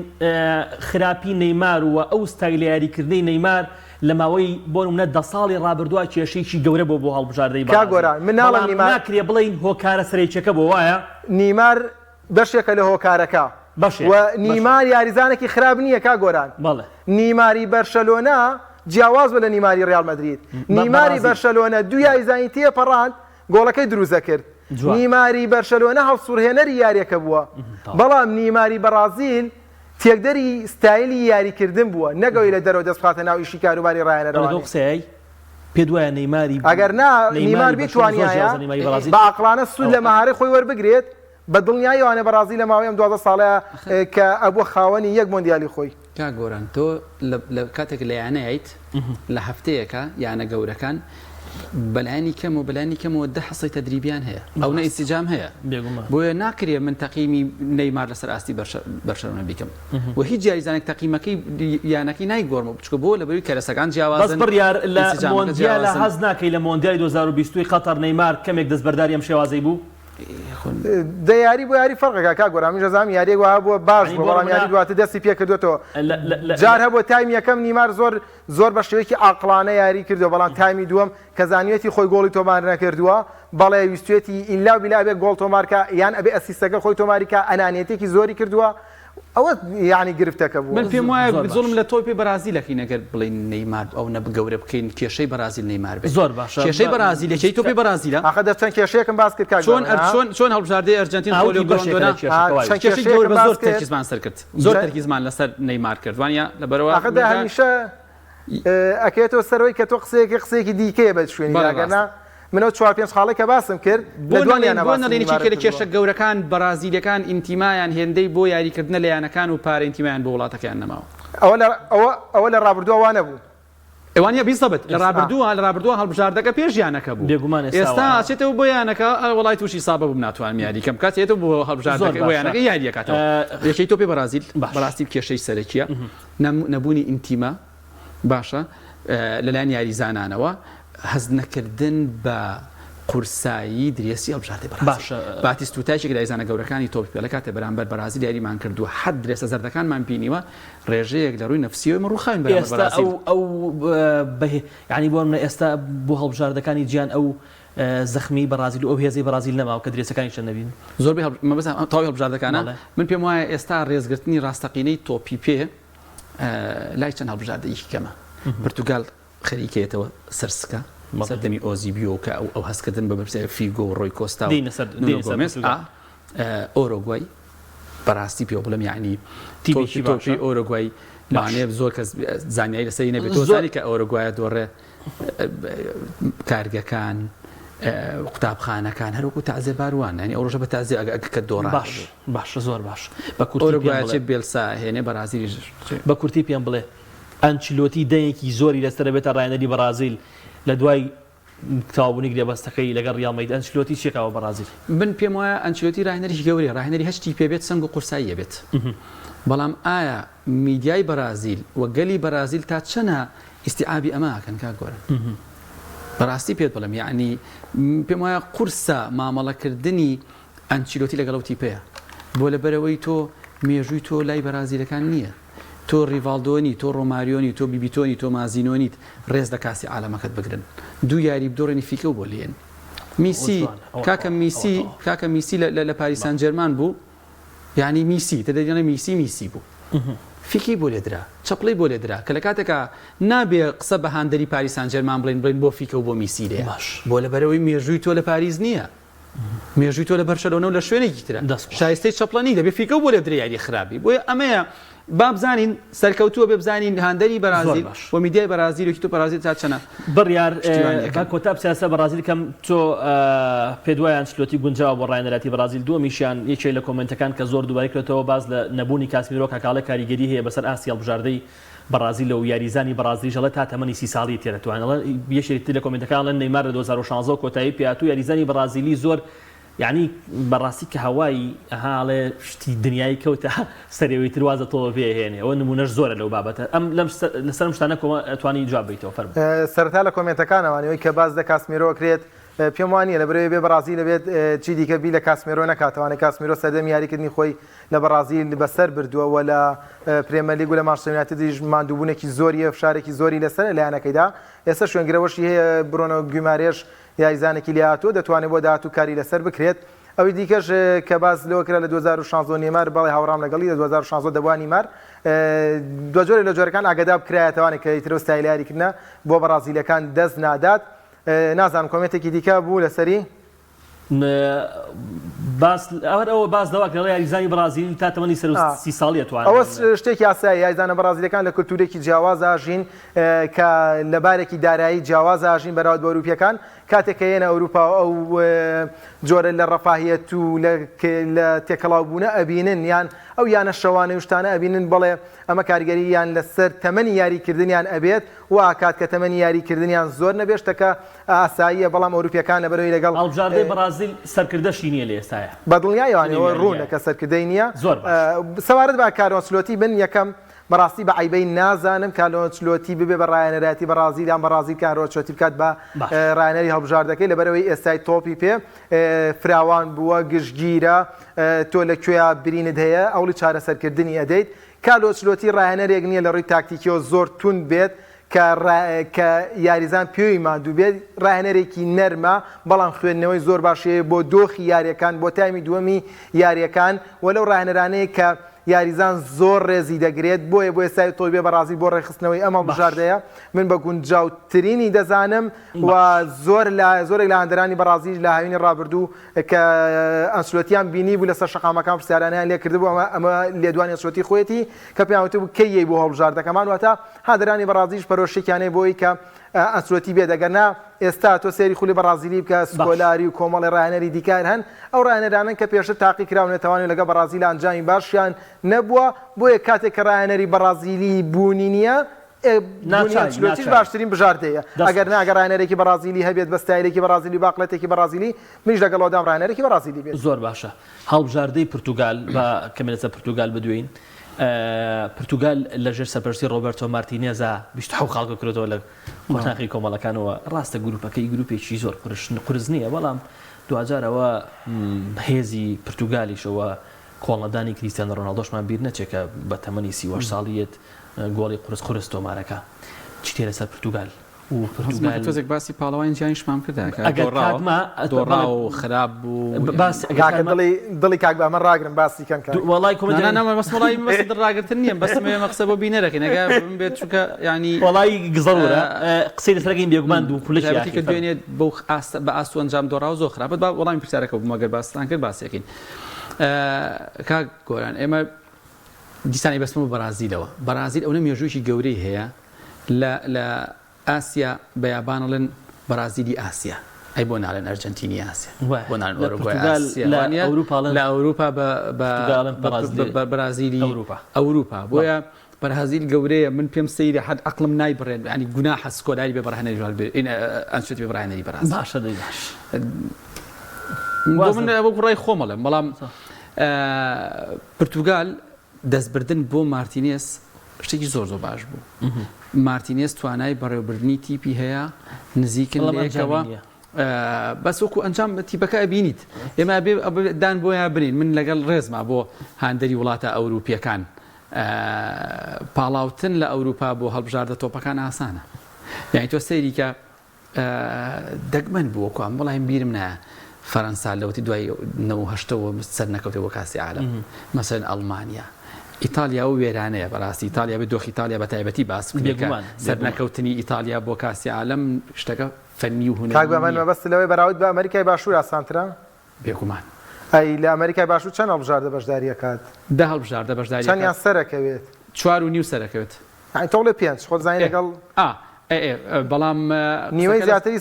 S1: خراپی نەیمار وە ئەو ستایلە یاریکردنی نەیمار لە ماوەی بۆ نمونە 10 ساڵی ڕابردووە کێشەیەکی گەورە بۆ هەڵبژاردەی
S3: گۆران من ناڵم نیمار
S1: ناکرێ بڵین هۆکارە سەرێکیەکە بۆ وایە
S3: نیمار بەشێکە لە هۆکارەکە و نیمار یاریزانێکی خراپ نییە کا گۆران نیماری بەرشەلۆنا جیاواز بە لە نیماری ڕیال مەدرید نیماری بەرشەلۆنە دوو یاریزانی تێپەڕاند گۆڵەکەی دروزە کرد نیماری بەرشەلۆنە هەڵسوورهێنەری یاریەکە بووە بەڵام نیماری بەرازیل تێکدەری ستایلی یاریکردن بووە نەگەوەی لە دەرەوە دەست بخاتە ناو ئیشی کاروباری ڕایەنەرەوە
S1: قسەی پێ دوایە نەیماری
S3: ئەگەر نیمار بیتوانایە بە عەقلانە سود لە مەهارەی خۆی وەربگرێت بە دڵنیایەوانە بەرازیل لە ماوەی ئەم 12 ساڵەیە کە ئەبووە خاوەنی یەک مۆندیالی خۆی
S2: کا گۆران تۆ لە کاتێک لە یانەیت لە هەفتەیەکە یانە گەورەکان بەلانی کەم و بەلانی کەمەوە 10 حەسەی تەدریبیان هەیە ئەو ئیستیجام هەیە بۆیە ناکرێ من تەقیمی نەیمار لەسەر ئاستی بەرشەرونە بیکەم و هیچ جایزانێک تەقیمەکەی یانەکەی نایگۆڕمە بچکە بۆ لەبەری کەرەسەکان جیاوازن
S1: بڕیار لە مۆندیال لە هەز ناکەی لە مۆندیالی 2020 قەتەر نەیمار کەمێک دەستبەرداری ئەم شێوازەی بوو
S3: دەیاری بۆ یاری فەرقەکە کا گۆران من جەزام یاریێک وها بووە باش بۆ بەڵام یاری دواتە دەستی پێ کردوێتەوە جار هەبوو تایم یەکەم نیمار زۆر بە شێوەیەکی عەقلانە یاری کردووە بەڵام تایمی دووەم کە زانیوێتی خۆی گۆڵی تۆمار نەکردووە بەڵێ ویستوێتی ئیلا و بیلا ئەبێ گۆڵ تۆمارکە یان ئەبێ ئەسیستەکە خۆی تۆماریکە ئەنانیەتێکی زۆری کردووە ئەوە یعنی گرفتەکە بوو
S2: من پێم وایە زۆرم لە تۆپی بەرازیلەکەی نەگەر بڵێن نەیمار ئەو نە گەورە بکەین کێشەی بەرازیل نەیمار بێت
S1: زۆر باشە
S2: کێشەی بەرازیلەکەی تۆپی بەرازیلە
S3: ئاخە دەچەند کێشەیەکم باس کرد
S2: چۆن هەڵبژاردەی ئەرجنتین خۆلی گۆڕاندۆنا کێشەی گەورە بە زۆر تەرکیزمان سەر کرد زۆر تەرکیزمان لەسەر نەیمار کرد وانە لەبەرەوە
S3: ئاخە هەمیشە ئەکەوێتەوە سەرەوەی کە تۆ قسەیەکی دیکەیە بە شوێنی داگەنا منەوە 4-5 خاڵێک کە باسم کرد
S2: بۆ نەڵێنێکی لە کێشە گەورەکان بەرازیلەکان ئینتیمایان هێندەی بۆ یاریکردنە لە یانەکان و پارە ئینتیمایان بۆ وڵاتەکەیان نەماوە
S3: ئەوە لە ڕابردووە نەبوو
S2: ئەوانە بیسەبت لە ڕابردووە هەڵبژاردەکە پێش یانەکە بوو ئێستا ئاچێتەوە بۆ یانەکە وڵای تووشی سابە بوو ناتوانم یاریکەم کاتێتەوە بۆ هەڵبژاردەکە بۆ یانەکە یاریەکاتەوە یەکەی تۆپی بەرازیل بەڕاستی کێشەی سەرەکیە نەبوونی ئینتیمە باشە لەلایەن یاریزانانەوە هەز نەکردن بە قورسایی درێسی هەڵبژاردەی بەرازیل باتیستوتایشێک لە یاریزانە گەورەکانی تۆپی پێڵە کاتێ بەرامبەر بەرازیل یاریمان کردووە حەد درێسە زەردەکانمان بینیوە ڕێژەیەک لە ڕووی نەفسیەوە من ڕووخاوین بەرامبەر بەرازیل
S1: ئەو ینی بۆ منە ئێستا بۆ هەڵبژاردەکانی گیان ئەو زەخمی بەرازیل و ئەو هێزەی بەرازیل نەماوە کە درێسەکانی چەند نەبین
S2: زۆربەی تەواوی هەڵبژاردەکانە من پێم وایە ئێستا ڕێزگرتنی ڕاستەقینەی تۆپی پێ لای چەند هەڵبژاردەیەکی کەمە پرتوگال خەریکێتەوە سەرسکە سەردەمی ئۆزیبیۆ کە ئەو هەستکردن بە بەرپرسیاری فیگۆ و ڕۆی کۆستا و ئۆرۆگوای بەڕاستی پێ بڵم یعنی تۆپی ئۆرۆگوای لەوانەیە زۆر کەس زانیاری لەسەری نەبێت تۆ زانی کە ئۆرۆگوایە دۆڕێ کارگەکان قوتابخانەکان هەروەکو تازێ باروان ینی ئەو ڕۆژە بە تازێ کە دۆڕ
S1: باشە زۆر باش بە
S2: ئۆرۆگوایە بێلسا هێنێ بەرازیل
S1: بە کورتی پێم بڵێ ئەنچلۆتی دەیەکی زۆری لەسەر بێتە ڕایەنەری بەرازیل لە دوای تاوابوونی گرێبەستەکەی لەگەڵ ڕیال مەیدان ئەنچلۆتی چێکاوە بەرازیل
S2: من پێم وایە ئەنچلۆتی ڕاهێنەری گەورەیە ڕاهێنەری هەشتی پێبێت سنگ و قورسایی بێت بەڵام ئایا میدیای بەرازیل و گەلی بەرازیل تا چەنە ئیستیعابی ئەماکەن کا گۆرن بەڕاستی پێت بڵم یعنی پێم وایە قورسە مامەڵەکردنی ئەنچلۆتی لەگەڵ تیپەیە بۆ لەبەرەوەی تۆ مێژووی تۆ لای بەرازیلەکان نییە تۆ ریڤالدۆنی تۆ ڕۆماریۆنی تۆ بیبیتۆنی تۆ مازینۆنیت ڕێز لە کاسی عالەمەکەت بگرن دوو یاری بدۆڕێنی فیکە و بۆ لێن میسی کاکە میسی لە پاریس سان ژێرمان بوو یعنی میسی تدەیانە میسی بوو فیکی بۆ لێدرا چەپڵی بۆ لێدرا کە لە کاتێکە نابێ قسە بە هاندەری پاریس سان ژێرمان بڵێن بۆ فیکە و بۆ میسی لێ بۆ لەبەرەوەی مێژووی تۆ لە پاریس نییە مێژووی تۆ لە بەرشەلۆنە و لە شوێنێکی ترە شایستەی چەپڵەنی دەبێ فیکە و بۆ لێدرا یاری خراپی بۆیە ئەمەیە با بزانین سەرکەوتووە بێ بزانین هاندەری بەرازیل و میدیای بەرازیل و تۆ بەرازیل تا چەنە
S1: بڕیار کۆتا سیاسە بەرازیل کەم تۆ پێ دوای ئەنچلۆتی گونجاوە بۆ ڕایەنەراتی بەرازیل دووەمیشیان یەکێک لە کۆمنتەکان کە زۆر دووبارە کردەوە باز لە نەبوونی کاسمیرۆ کاکاڵە کاریگەری هەیە بەسەر ئاسی هەڵبژاردەی بەرازیل و یاریزانی بەرازیل ژەڵە تا تەمەنی 30 ساڵی تێرەتوانەوە یەکێک لە کۆمنتەکان لە نەیمار لە 2016 کۆتایی پێهاتوو یاریزانی بەرازیلی زۆر یعنی بەڕاستی کە هەوای ئەهاڵێ شتی دنیای کەوتە سەرەوەی تروازە تۆ پێهێنێ ئەوە نمونەش زۆرە لەو بابەتە ئەم لەسەر شتانە توانی جواب بیتەوە فەرموو
S3: سەرەتا لە کۆمنتەکانەوەی کە باز لە کاسمیرۆ کرێت پێم وانە لە بەرەوەی بێ بەرازیل لەبێت چی دیکە بی لە کاسمیرۆ نەکاتەوانێت کاسمیرۆ سەردەمی یاریکردنی خۆی لە بەرازیل بەسەر بردووە و لە پرێمەرلیگ و لە مانچستەر دیش ماندووبوونێکی زۆریە فشارێکی زۆری لەسەر لایەنەکەیدا ئێستا شوێنگرەوەشی هەیە بڕۆنەوە گومارێش یاریزانێکی لێهاتووە دەتوانێت بۆ داهاتوو کاری لەسەر بکرێت ئەوی دیکەش کە باز لەوەکرا لە 2016 نیمار باڵی هاوڕام لەگەڵی لە 2016 دەبووە نیمار دو جۆرە لە جۆرەکان ئاگادار بکرایەتەوانێت کە ئیترۆ ستایلیاریکردنە بۆ بەرازیلەکان دەست نادات نازانم کۆمنتێکی دیکە بوو لەسەری
S1: ئەوە باز دەواکە لە یاریزانی بەرازیل تا تەمەنی سەر 30 ساڵی توانێت
S3: ئەوە شتێکی یاسایی یاریزانە بەرازیلەکان لە کولتورێکی جیاواز ئاژین کە لەبارێکی دارایی جیاواز ئاژین بەراورد بە ئەوروپیەکان کاتێک کە هێنە ئەوروپا ئەو جۆرە لە ڕەفاهیەت و لە تێکەڵاوبوونە ئەبینن یان ئەو یانە شەوانە وشتانە ئەبینن بڵێ ئەمە کاریگەرییان لەسەر تەمەنی یاریکردنیان ئەبێت و کات کە تەمەنی یاریکردنیان زۆر نەبێشتەکە ئاساییە بەڵام ئەوروپیەکان لەبەرەوەی لەگەڵ
S1: هەڵبژاردەی بەرازیل سەرکردەشی نییە لە ئێستاە
S3: بەدڵنیایەوەی ڕوونە کە سەرکردەی نییە سەوارت با کارۆنسلۆتی بن یەکەم بەڕاستی بە عیبەی نازانم کارۆنسلۆتی ببێ بە ڕایەنەراتی بەرازیلیان بەرازیل کارۆنسلۆتی بکات بە ڕایەنەری هەڵبژاردەکەی لەبەرەوەی ئێستای تۆپی پێ فراوان بووە گشتگیرە تۆ لەکوێ برینت هەیە ئەوڵی چارەسەرکردنی ئەدەیت کارۆنسلۆتی ڕایەنەرێک نییە لە ڕووی تاکتیکیەوە زۆر تون بێت کە یاریزان پێوی مادوو بێت ڕاهێنەرێکی نەرمە بەڵام خوێندنەوەی زۆر باشەیە بۆ دۆخی یاریەکان بۆ تایمی دووەمی یاریەکان وەلەو ڕاهێنەرانەیە کە یاریزان زۆر ڕێزی دەگرێت بۆیە بۆ ئێستای تۆی بێ بەڕازی بۆ ڕێخستنەوەی ئەمە بژاردەیە من بە گونجاوترینی دەزانم و زۆرێک لە هەندەرانی بەڕازیل لە هاوینی ڕابردوو کە ئەنسلۆتیان بینی بوو لەسەر شەقامەکان پرسیارانیان لێ کردبوو ئەمە لێدوانی ئەنسلۆتی خۆیەتی کە پێیانوتە بوو کەیە بۆ هەڵبژاردەکەمان واتە هەندەرانی بەڕازیش پەرۆشتێکیانەیە بۆی کە ئەنسلۆتی بێ دەگەرنا ئێستا تۆ سێری خولی بەڕازیلی بکە سکۆلاری و کۆمەڵی ڕاهێنەری دیکار هەن ئەو ڕاهێنەرانن کە پێشتر تاقی کراون نێتوانێت لەگە بەڕازیل ئەنجامی باشیان نەبووە بۆیە کاتێک کە ڕاهێنەری بەڕازیلی بوونی نییە ئەنسلۆتیش باشترین بژاردەیە ئەگەر ناگە ڕاهێنەرێکی بەڕازیلی هەبێت بە ستایلێکی بەڕازیلی باقلەتێکی بەڕازیلی منیش لەگەڵەوەدام ڕاهێنەرێکی بەڕازیلی بێت
S1: زۆر باشە هەڵبژاردەی پورتوگال بە کەمێنێتە پورتوگال بدوین پورتوگال لەژێر سەرپەرستی ڕۆبەرتۆ مارتینێزا 27 خاڵکە کردەوە لە خۆشناقی کۆمەڵەکانەوە ڕاستە گروپەکەی گروپێکی زۆر قورس نییە بەڵام دوجارەوە هێزی پورتوگالیشەوە کۆڵەدانی کریستیانۆ ڕۆناڵدۆشمان بیر نەچێکە بە تەمەنی 38 ساڵیت گۆڵی قورس تۆمارەکە چی تێ لەسەر پورتوگال
S2: تۆزێک باسی پاڵەوانی جیانیشمان کردا دۆڕا و خراپ بوو
S3: دڵی کاک بە ئەمە ڕاگرم باسی کەن
S1: وڵای
S2: کۆمەڵی ڕاگرتن نییە بەس مەقسە بۆ بینەرەکەی نەگە بێت چونکە ینی
S1: وڵای گزەڵورە قسەی لەسەرەکەین بێگومان دوو پولێکی
S2: کە دوێنێت بە ئاست و ئەنجام دۆڕا و زۆر خراپەت با وەڵامی پرسیارەکە بوومەگەر باستان کرد باسیەکەین کاک گۆران ئێمە دیسانی بەسمە بەرازیلەوە بەرازیل ئەو مێژوویی گەورەی هەیە لە ئاسیا بەیابانڵن بەرازیلی ئاسیا ئەی بۆ ناڵێن ئەرجنتینی ئاسیا بۆ لە ئەوروپا بەرازیلی ئەوروپا بۆیە بەرازیل گەورەیە من پێم سەیری حد عەقڵم نایبڕێن ینی گوناحە سکۆلاری بێ بەڕاهێنەری ئەنسلۆتی بێ بەڕاهێنەری بەرازیل
S1: باشە باش
S2: من بۆ کوڕای خۆمەڵێم بەڵام پورتوگال دەستبردن بۆ مارتینێز شتێکی زۆر باش بوو مارتینێز توانای بەڕێوەبردننی تیپی هەیە نزیکن لەیەکەوە بەس وەکو ئەنجام تیپەکە بینیت ئێمە دان بۆیان بنین من لەگەڵ ڕێزما بۆ هاندەری وڵاتە ئەوروپیەکان پاڵاوتن لە ئەوروپا بۆ هەڵبژاردە تۆپەکان ئاسانە یانی تۆ سەیری کە دەگمەن بووە کوام بەڵام بیرم نایە فەرەنسا لەوتی دوای 1970ەوە سەر نەکەوتێ بۆ کاسی عالەم مەسەلەن ئەڵمانیا ئیتالیا و وێرانەیە بەڕاستی ئیتالیا بە دۆخی ئیتالیا بە تایبەتی باس سەر نەکەوتنی ئیتالیا بۆ کاسی عالەم شتەکە فەنی و هونەری
S3: کاک بەمە مەبەست لەوەی بەراورد بە ئەمریکای باشوور ئاسانترە
S2: بێگومان
S3: ئەی لە ئەمریکای باشوور چەند هەڵبژاردە بەشداری ئەکات
S2: 10 هەڵبژاردە بەشداری
S3: چەندیان سەرەکەوێت
S2: 4.5 سەرەکەوێت
S3: تۆڵێ 5 خۆت زانین لەگەڵ
S2: بەڵام
S3: نیوەی زیاتری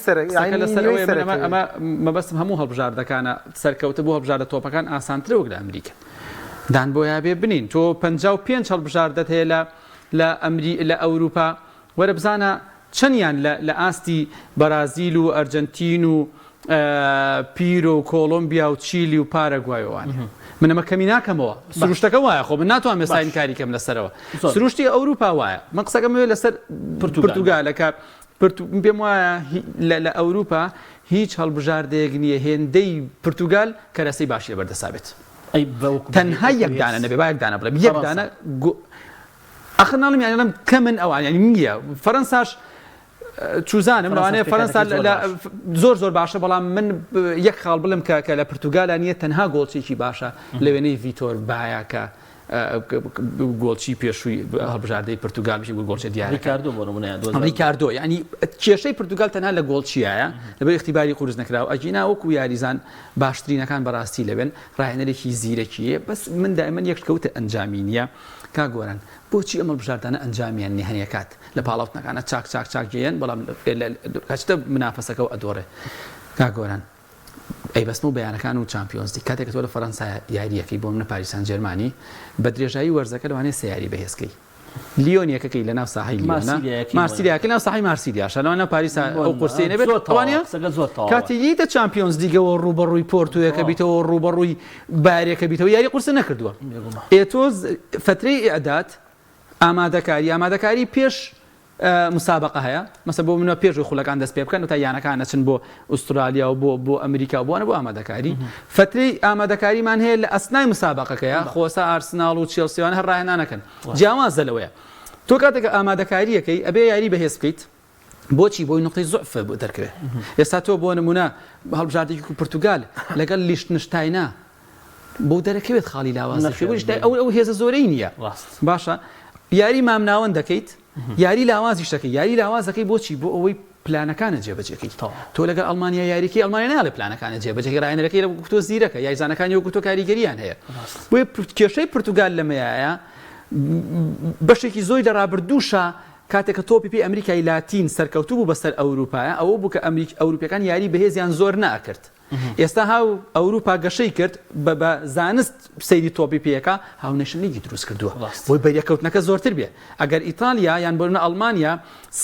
S2: ئەمە مەبەستم هەموو هەڵبژاردەکانە سەرکەوتە بۆ هەڵبژاردە تۆپەکان ئاسانترە وەک لە ئەمریکا دان بۆیە بێ بنین تۆ 55 هەڵبژاردەت هەیە لە ئەوروپا وەرە بزانە چەندیان لە ئاستی بەرازیل و ئەرجنتین و پیرۆ و کۆلۆمبیا و چیلی و پارەگوایەوەوانی من ئەمە کەمی ناکەمەوە سروشتەکە وایە خۆ من ناتوان مێساین کاری کەم لەسەرەوە سروشتی ئەوروپا وایە من قسەکەم لەسەر پورتوگالەکە پێم وایە لە ئەوروپا هیچ هەڵبژاردەیەک نییە هێندەی پورتوگال کەرەسەی باشی لەبەردەسابێت تەنها یەکدانە نەبێ با یەکدانە بڵێ یەکدانە ئەخر ناڵم یانم کە من ئەوان نییە فەرەنساش چوزانم لەوانەیە فەرەنسا زۆر باشە بەڵام من یەک خاڵ بڵم کە لە پورتوگالە نییە تەنها گۆڵچێکی باشە لە وێنەی ڤیتۆر بایا کە گۆڵچی پێشووی هەڵبژاردەی پرتوگال بشی گۆڵچە دیارە
S1: ریکاردۆ بۆ نمونە
S2: ریکاردۆ یعنی کێشەی پرتوگال تەنها لە گۆڵچیایە لەبەر اختیباری قورس نەکراوە ئەجینا وەکو یاریزان باشترینەکان بەڕاستی لەبێن ڕاهێنەرێکی زیرەکیە بەس من دائما یەک کەوتە ئەنجامی نییە کاگۆران بۆچی ئەمە بژاردانە ئەنجامیان نهێنیە کات لە پاڵاوتنەکانە چاک گەیەن بەڵام کاچتە منافەسەکە و ئەدۆڕێ کاگۆران ئەی بەستم و بەیانەکان و چامپیۆنزی کاتێک تۆ لە فەڕەنسا یاریەکەی بۆ منە پاریسان جەرمانی بە درێژایی وەرزەکە لەوانێ سێ یاری بەهێزکەی لیۆنیەکەی لە ناو ساحی مارسیلیاکە ناو ساحی مارسیلیاش لەوانە پاریسا ئەو قورسەی نەبێت کاتێکی دە چامپیۆنز دیگەەوە ڕوبەڕووی پۆرتویەکە بیتەوە ڕوبەڕووی بارێکە بیتەوە یاری قورسە نەکردووە ئێتۆز فترەی ئەعداد ئامادەکاری پێش مسابقە هەیە مەسە بۆ منە پێش خولەکان دەست پێ بکەن و تا یانەکان نەچن بۆ ئوسترالیا و بۆ ئەمریکا بووانە بۆ ئامادەکاری فترەی ئامادەکاریمان هەیە لە ئەسنای مسابقەکەیە خۆسا ئارسناڵ و چێلسیوان هەر ڕاهێنانەکەن جیاوازە لەوەیە تۆ کاتێکە ئامادەکاریەکەی ئەبێ یاری بەهێز بکەیت بۆچی بۆی نقطەی زۆف دەرکەوێت ئێستا تۆ بۆ نمونە هەڵبژاردێکی پورتوگال لەگەڵ لیشتنشتاینە بۆ دەرەکەوێت خاڵی لاوازە ئەو هێزە زۆرەی نییە باشە یاری مامناوەند دەکەیت یاری لاوازیش دەکەی یاری لاوازەکەی بۆچی بۆ ئەوەی پلانەکانە جێبەجێکەی تۆ لەگەڵ ئەڵمانیا یاریکی ئەڵمانیا ناڵێ پلانەکانە جێبەجێکی ڕاهێنەرەکەی لە تۆ زیرەکە یاریزانەکانی وەکو تۆ کاریگەریان هەیە بۆیە کێشەی پورتوگال لەمەیە بەشێکی زۆی لە ڕابردووشە کاتێککە تۆپی پێی ئەمریکای لاتین سەرکەوتوو بوو بەسەر ئەوروپایە ئەوە بوو کە ئەوروپیەکان یاری بەهێزیان زۆر ناکرد ئێستا هاو ئەوروپا گەشەی کرد بە زانست سەیری تۆپی پێەکە هاونێشن لیگی دروست کردووە بۆی بەریەکەوتنەکە زۆرتر بێ ئەگەر ئیتالیا یان بۆنە ئەڵمانیا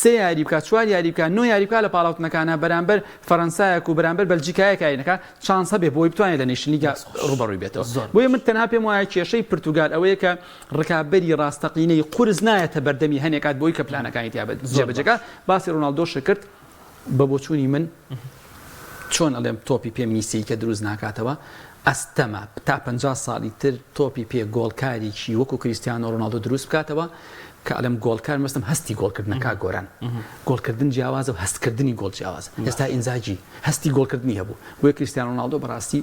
S2: سێ یاری بکات چوار یاری بکات نۆ یاری بکات لە پاڵاوتنەکانە بەرامبەر فەڕەنسایەک و بەرامبەر بەلجیکایەک یاینەکە چانسە بێ بۆی بتوانێت لە نێشن لیگا ڕوبەڕووی بێتەوە بۆیە من تەنها پێم وایە کێشەی پورتوگال ئەوەیە کە ڕکابەری ڕاستەقینەی قورس نایەتە بەردەمی هەنێکات بۆی کە پلانەکانی تیا جێبەجێکە باسی ڕۆناڵدۆش کرد بە بۆچوونی من چۆن ئەڵێم تۆپی پێم نیسی کە دروست ناکاتەوە ئەستەمە تا 50 ساڵی تر تۆپی پێ گۆڵکاریی وەکو کریستیانۆ ڕۆناڵدۆ دروست بکاتەوە کە ئەلم گۆڵکار مەستم هەستی گۆڵکردنەکە گۆران گۆڵکردن جیاوازە و هەستکردنی گۆڵ جیاوازە ئێستا ئینزاجی هەستی گۆڵکردنی هەبوو بۆیە کریستیانۆ ڕۆناڵدۆ بەڕاستی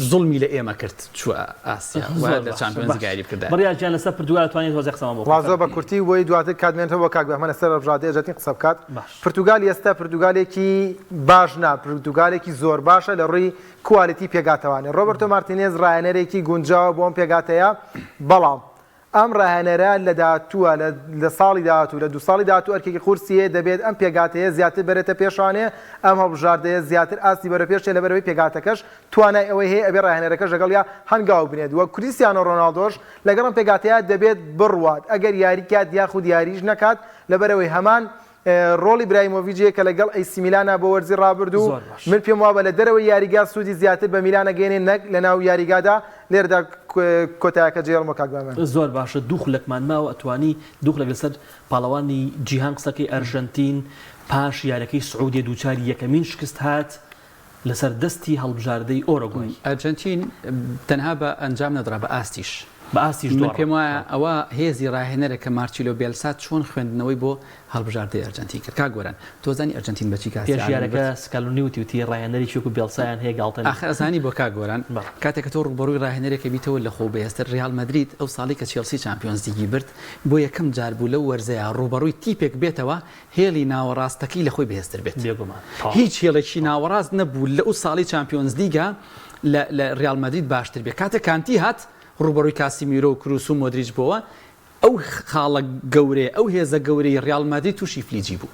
S2: زوڵمی لە ئێمە کرد چوە ئاسیا لە چامپیۆنز گاری بکرد
S1: بڕیاجیان لەسەر پورتوگال توانێت هۆزە قسەمان بۆ
S3: وازۆ بە کورتی وی دواتر کاتمێنێتەوە کاک بەهمەنە سەر ڕژادەیە ژەتی قسە بکات پورتوگال ئێستا پورتوگالێکی باش نا پورتوگالێکی زۆر باشە لە ڕووی کوالیتی پێگاتەوانێ ڕۆبەرتۆ مارتینێز ڕاهێنەرێکی گونجاوە بۆم پێگاتەیە بەڵام ئەم ڕاهێنەرە لە داهاتووە لە ساڵی داهاتوو لە 2 ساڵی داهاتوو ئەرکێکی قورسیە دەبێت ئەم پێگاتەیە زیاتر بەرێتە پێشانێ ئەم هەڵبژاردەیە زیاتر ئاستی بەرە پێشێ لەبەرەوەی پێگاتەکەش توانای ئەوەی هەیە ئەبێ ڕاهێنەرەکەش لەگەڵ یا هەنگاو بنێت وە کریستیانۆ ڕۆناڵدۆش لەگەڵ ئەم پێگاتەیە دەبێت بڕوات ئەگەر یاریکات یاخود یاریش نەکات لەبەرەوەی هەمان ڕۆڵی برایمۆڤیچیە کە لەگەڵ ئەیسی میلانە بۆ وەرزی ڕابردوو من پێم وابە لە دەرەوەی یاریگا سوودی زیاتر بە میلانە گەێنێ نەک لە ناو یاریگادا لێرەدا کۆتایەکە جێڕمە کاکبامە
S1: زۆر باشە دوو خولەکمان ماوە ئەتوانی دوو خولەک لەسەر پاڵەوانی جیهان قسەکەی ئەرژەنتین پاش یارەکەی سعودی دووچاری یەکەمین شکست هات لەسەر دەستی هەڵبژاردەی ئۆرۆگۆی
S2: ئەرجەنتین تەنها بە ئەنجام نەدرا بە ئاستیش
S1: من
S2: پێم وایە ئەوە هێزی ڕاهێنەرە کە مارچیلۆ بێلسات چۆن خوێندنەوەی بۆ هەڵبژاردەی ئەرجەنتین کرد کاگۆران تۆزانی ئەرجەنتین بەچی
S1: کاسیارەکە سکالونی وتی ڕاهێنەری چووک و بێلسایان هەیە گاڵتەن
S2: ئاخرەزانی بۆ کاگۆران کاتێککە تۆ ڕوبەڕووی ڕاهێنەرێکە بیتەوە لە خۆ بەهێستر ڕیال مەدرید ئەو ساڵی کە چێلسی چامپیۆنز لیگی برد بۆ یەکەم جار بوو لەو وەرزەیە ڕوبەڕووی تیپێک بێتەوە هێڵی ناوەڕاستەکەی لە خۆی بەهێستر بێت هیچ هێڵێکی ناوەڕاست نەبوو لە ئەو ساڵی چامپیۆنز لیگا لە ڕیال مەدرید باشتر بێت کاتێک کانتی هات ڕوبەڕووی کاسیمیرۆ و کروس و مۆدریچ بووە ئەو خاڵە گەورەیە ئەو هێزە گەورەی ڕیال مەدرید تووشی فلیجی بوو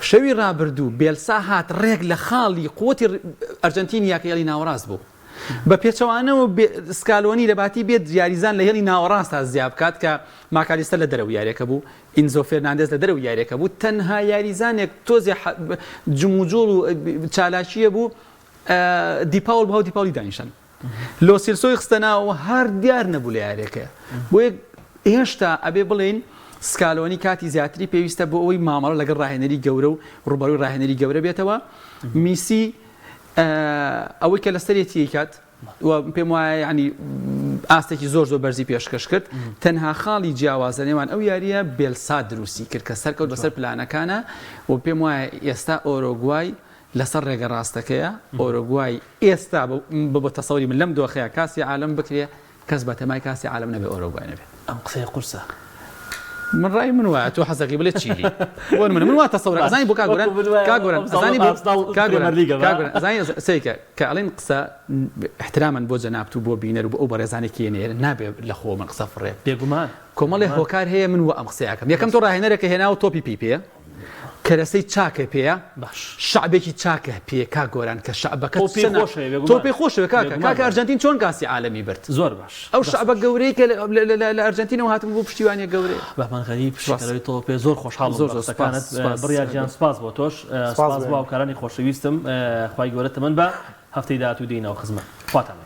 S2: شەوی ڕابردوو بێلسا هات ڕێک لە خاڵی قوتی ئەرجەنتینیاکە هێڵی ناوەڕاست بوو بە پێچەوانەوە سکالۆنی لەباتی بێت یاریزان لە هێڵی ناوەڕاستە زیاب بکات کە ماکالیستە لە دەرەوە یاریەکە بوو ئینزۆ فێرناندێز لە دەرەوە یاریەکە بوو تەنها یاریزانێک تۆزی جموجۆڵ و چالاکیە بوو دیپاول بەهاو دیپاولی دانیشتن لۆ سیلسۆی خستەناوە هەر دیار نەبوو لە یاریەکە بۆیە هێشتا ئەبێ بڵێن سکالۆنی کاتی زیاتری پێویستە بۆ ئەوەی مامەڵە لەگەڵ ڕاهێنەری گەورە و ڕوبەڕووی ڕاهێنەری گەورە بێتەوە میسی ئەوەی کە لەسەرێتی کات پێم وایە ینی ئاستێکی زۆر بەرزی پێشکەش کرد تەنها خاڵی جیاوازە نێوان ئەو یاریە بێلسا دروستی کرد کە سەرکەوت بەسەر پلانەکانە و پێم وایە ئێستا ئۆرۆگوای لەسەر ڕێگە ڕاستەکەیە ئۆرۆگوای ئێستا بە تەسەوری من لەم دۆخەیە کاسی عالم بکرێ کەس بە تەمای کاسی عالم نەبێ ئۆروگوای نەبێ.
S1: ئەم قسەی قورسە
S2: من ڕای من وایە تۆ حەزەکەی بڵێ چیلی بۆ من واتە سەورە ئەزانی بۆ کاگۆران ئەزانی سیکە کە ئەڵێن قسە احترامان بۆ جەنابەت و بۆ بینەر و بۆ ئەو بەڕێزانی کێنێر نابێ لە خۆ من قسە فڕێ
S1: بێگومان
S2: کۆمەڵێ هۆکار هەیە من و ئەم قسەیەکەم یەکەم تۆ ڕاهێنەرێکە هێنا و تۆپی پی پێ کەرەسەی چاکە پێەیە
S1: باش
S2: شعبێکی چاکە پێ کاگۆران کە شعبەکە
S1: تۆ
S2: پێی خۆشەوە کاکە ئەرجنتین چۆن کاسی عالەمی برد
S1: زۆر باش
S2: ئەو شعبە گەورەی کە لە ئەرجنتینەوە هاتم بۆ پشتیوانیە گەورەی
S1: بەمان غەریب شکەی تۆ پێ زۆر خۆشحاڵ زۆرەکانت بڕیاریان سپاس بۆ تۆش سپاس بۆ هاوکارانی خۆشەویستم خوای گەورە تەمەن بە هەفتەی داهاتوو دێینەوە خزمەت خواتان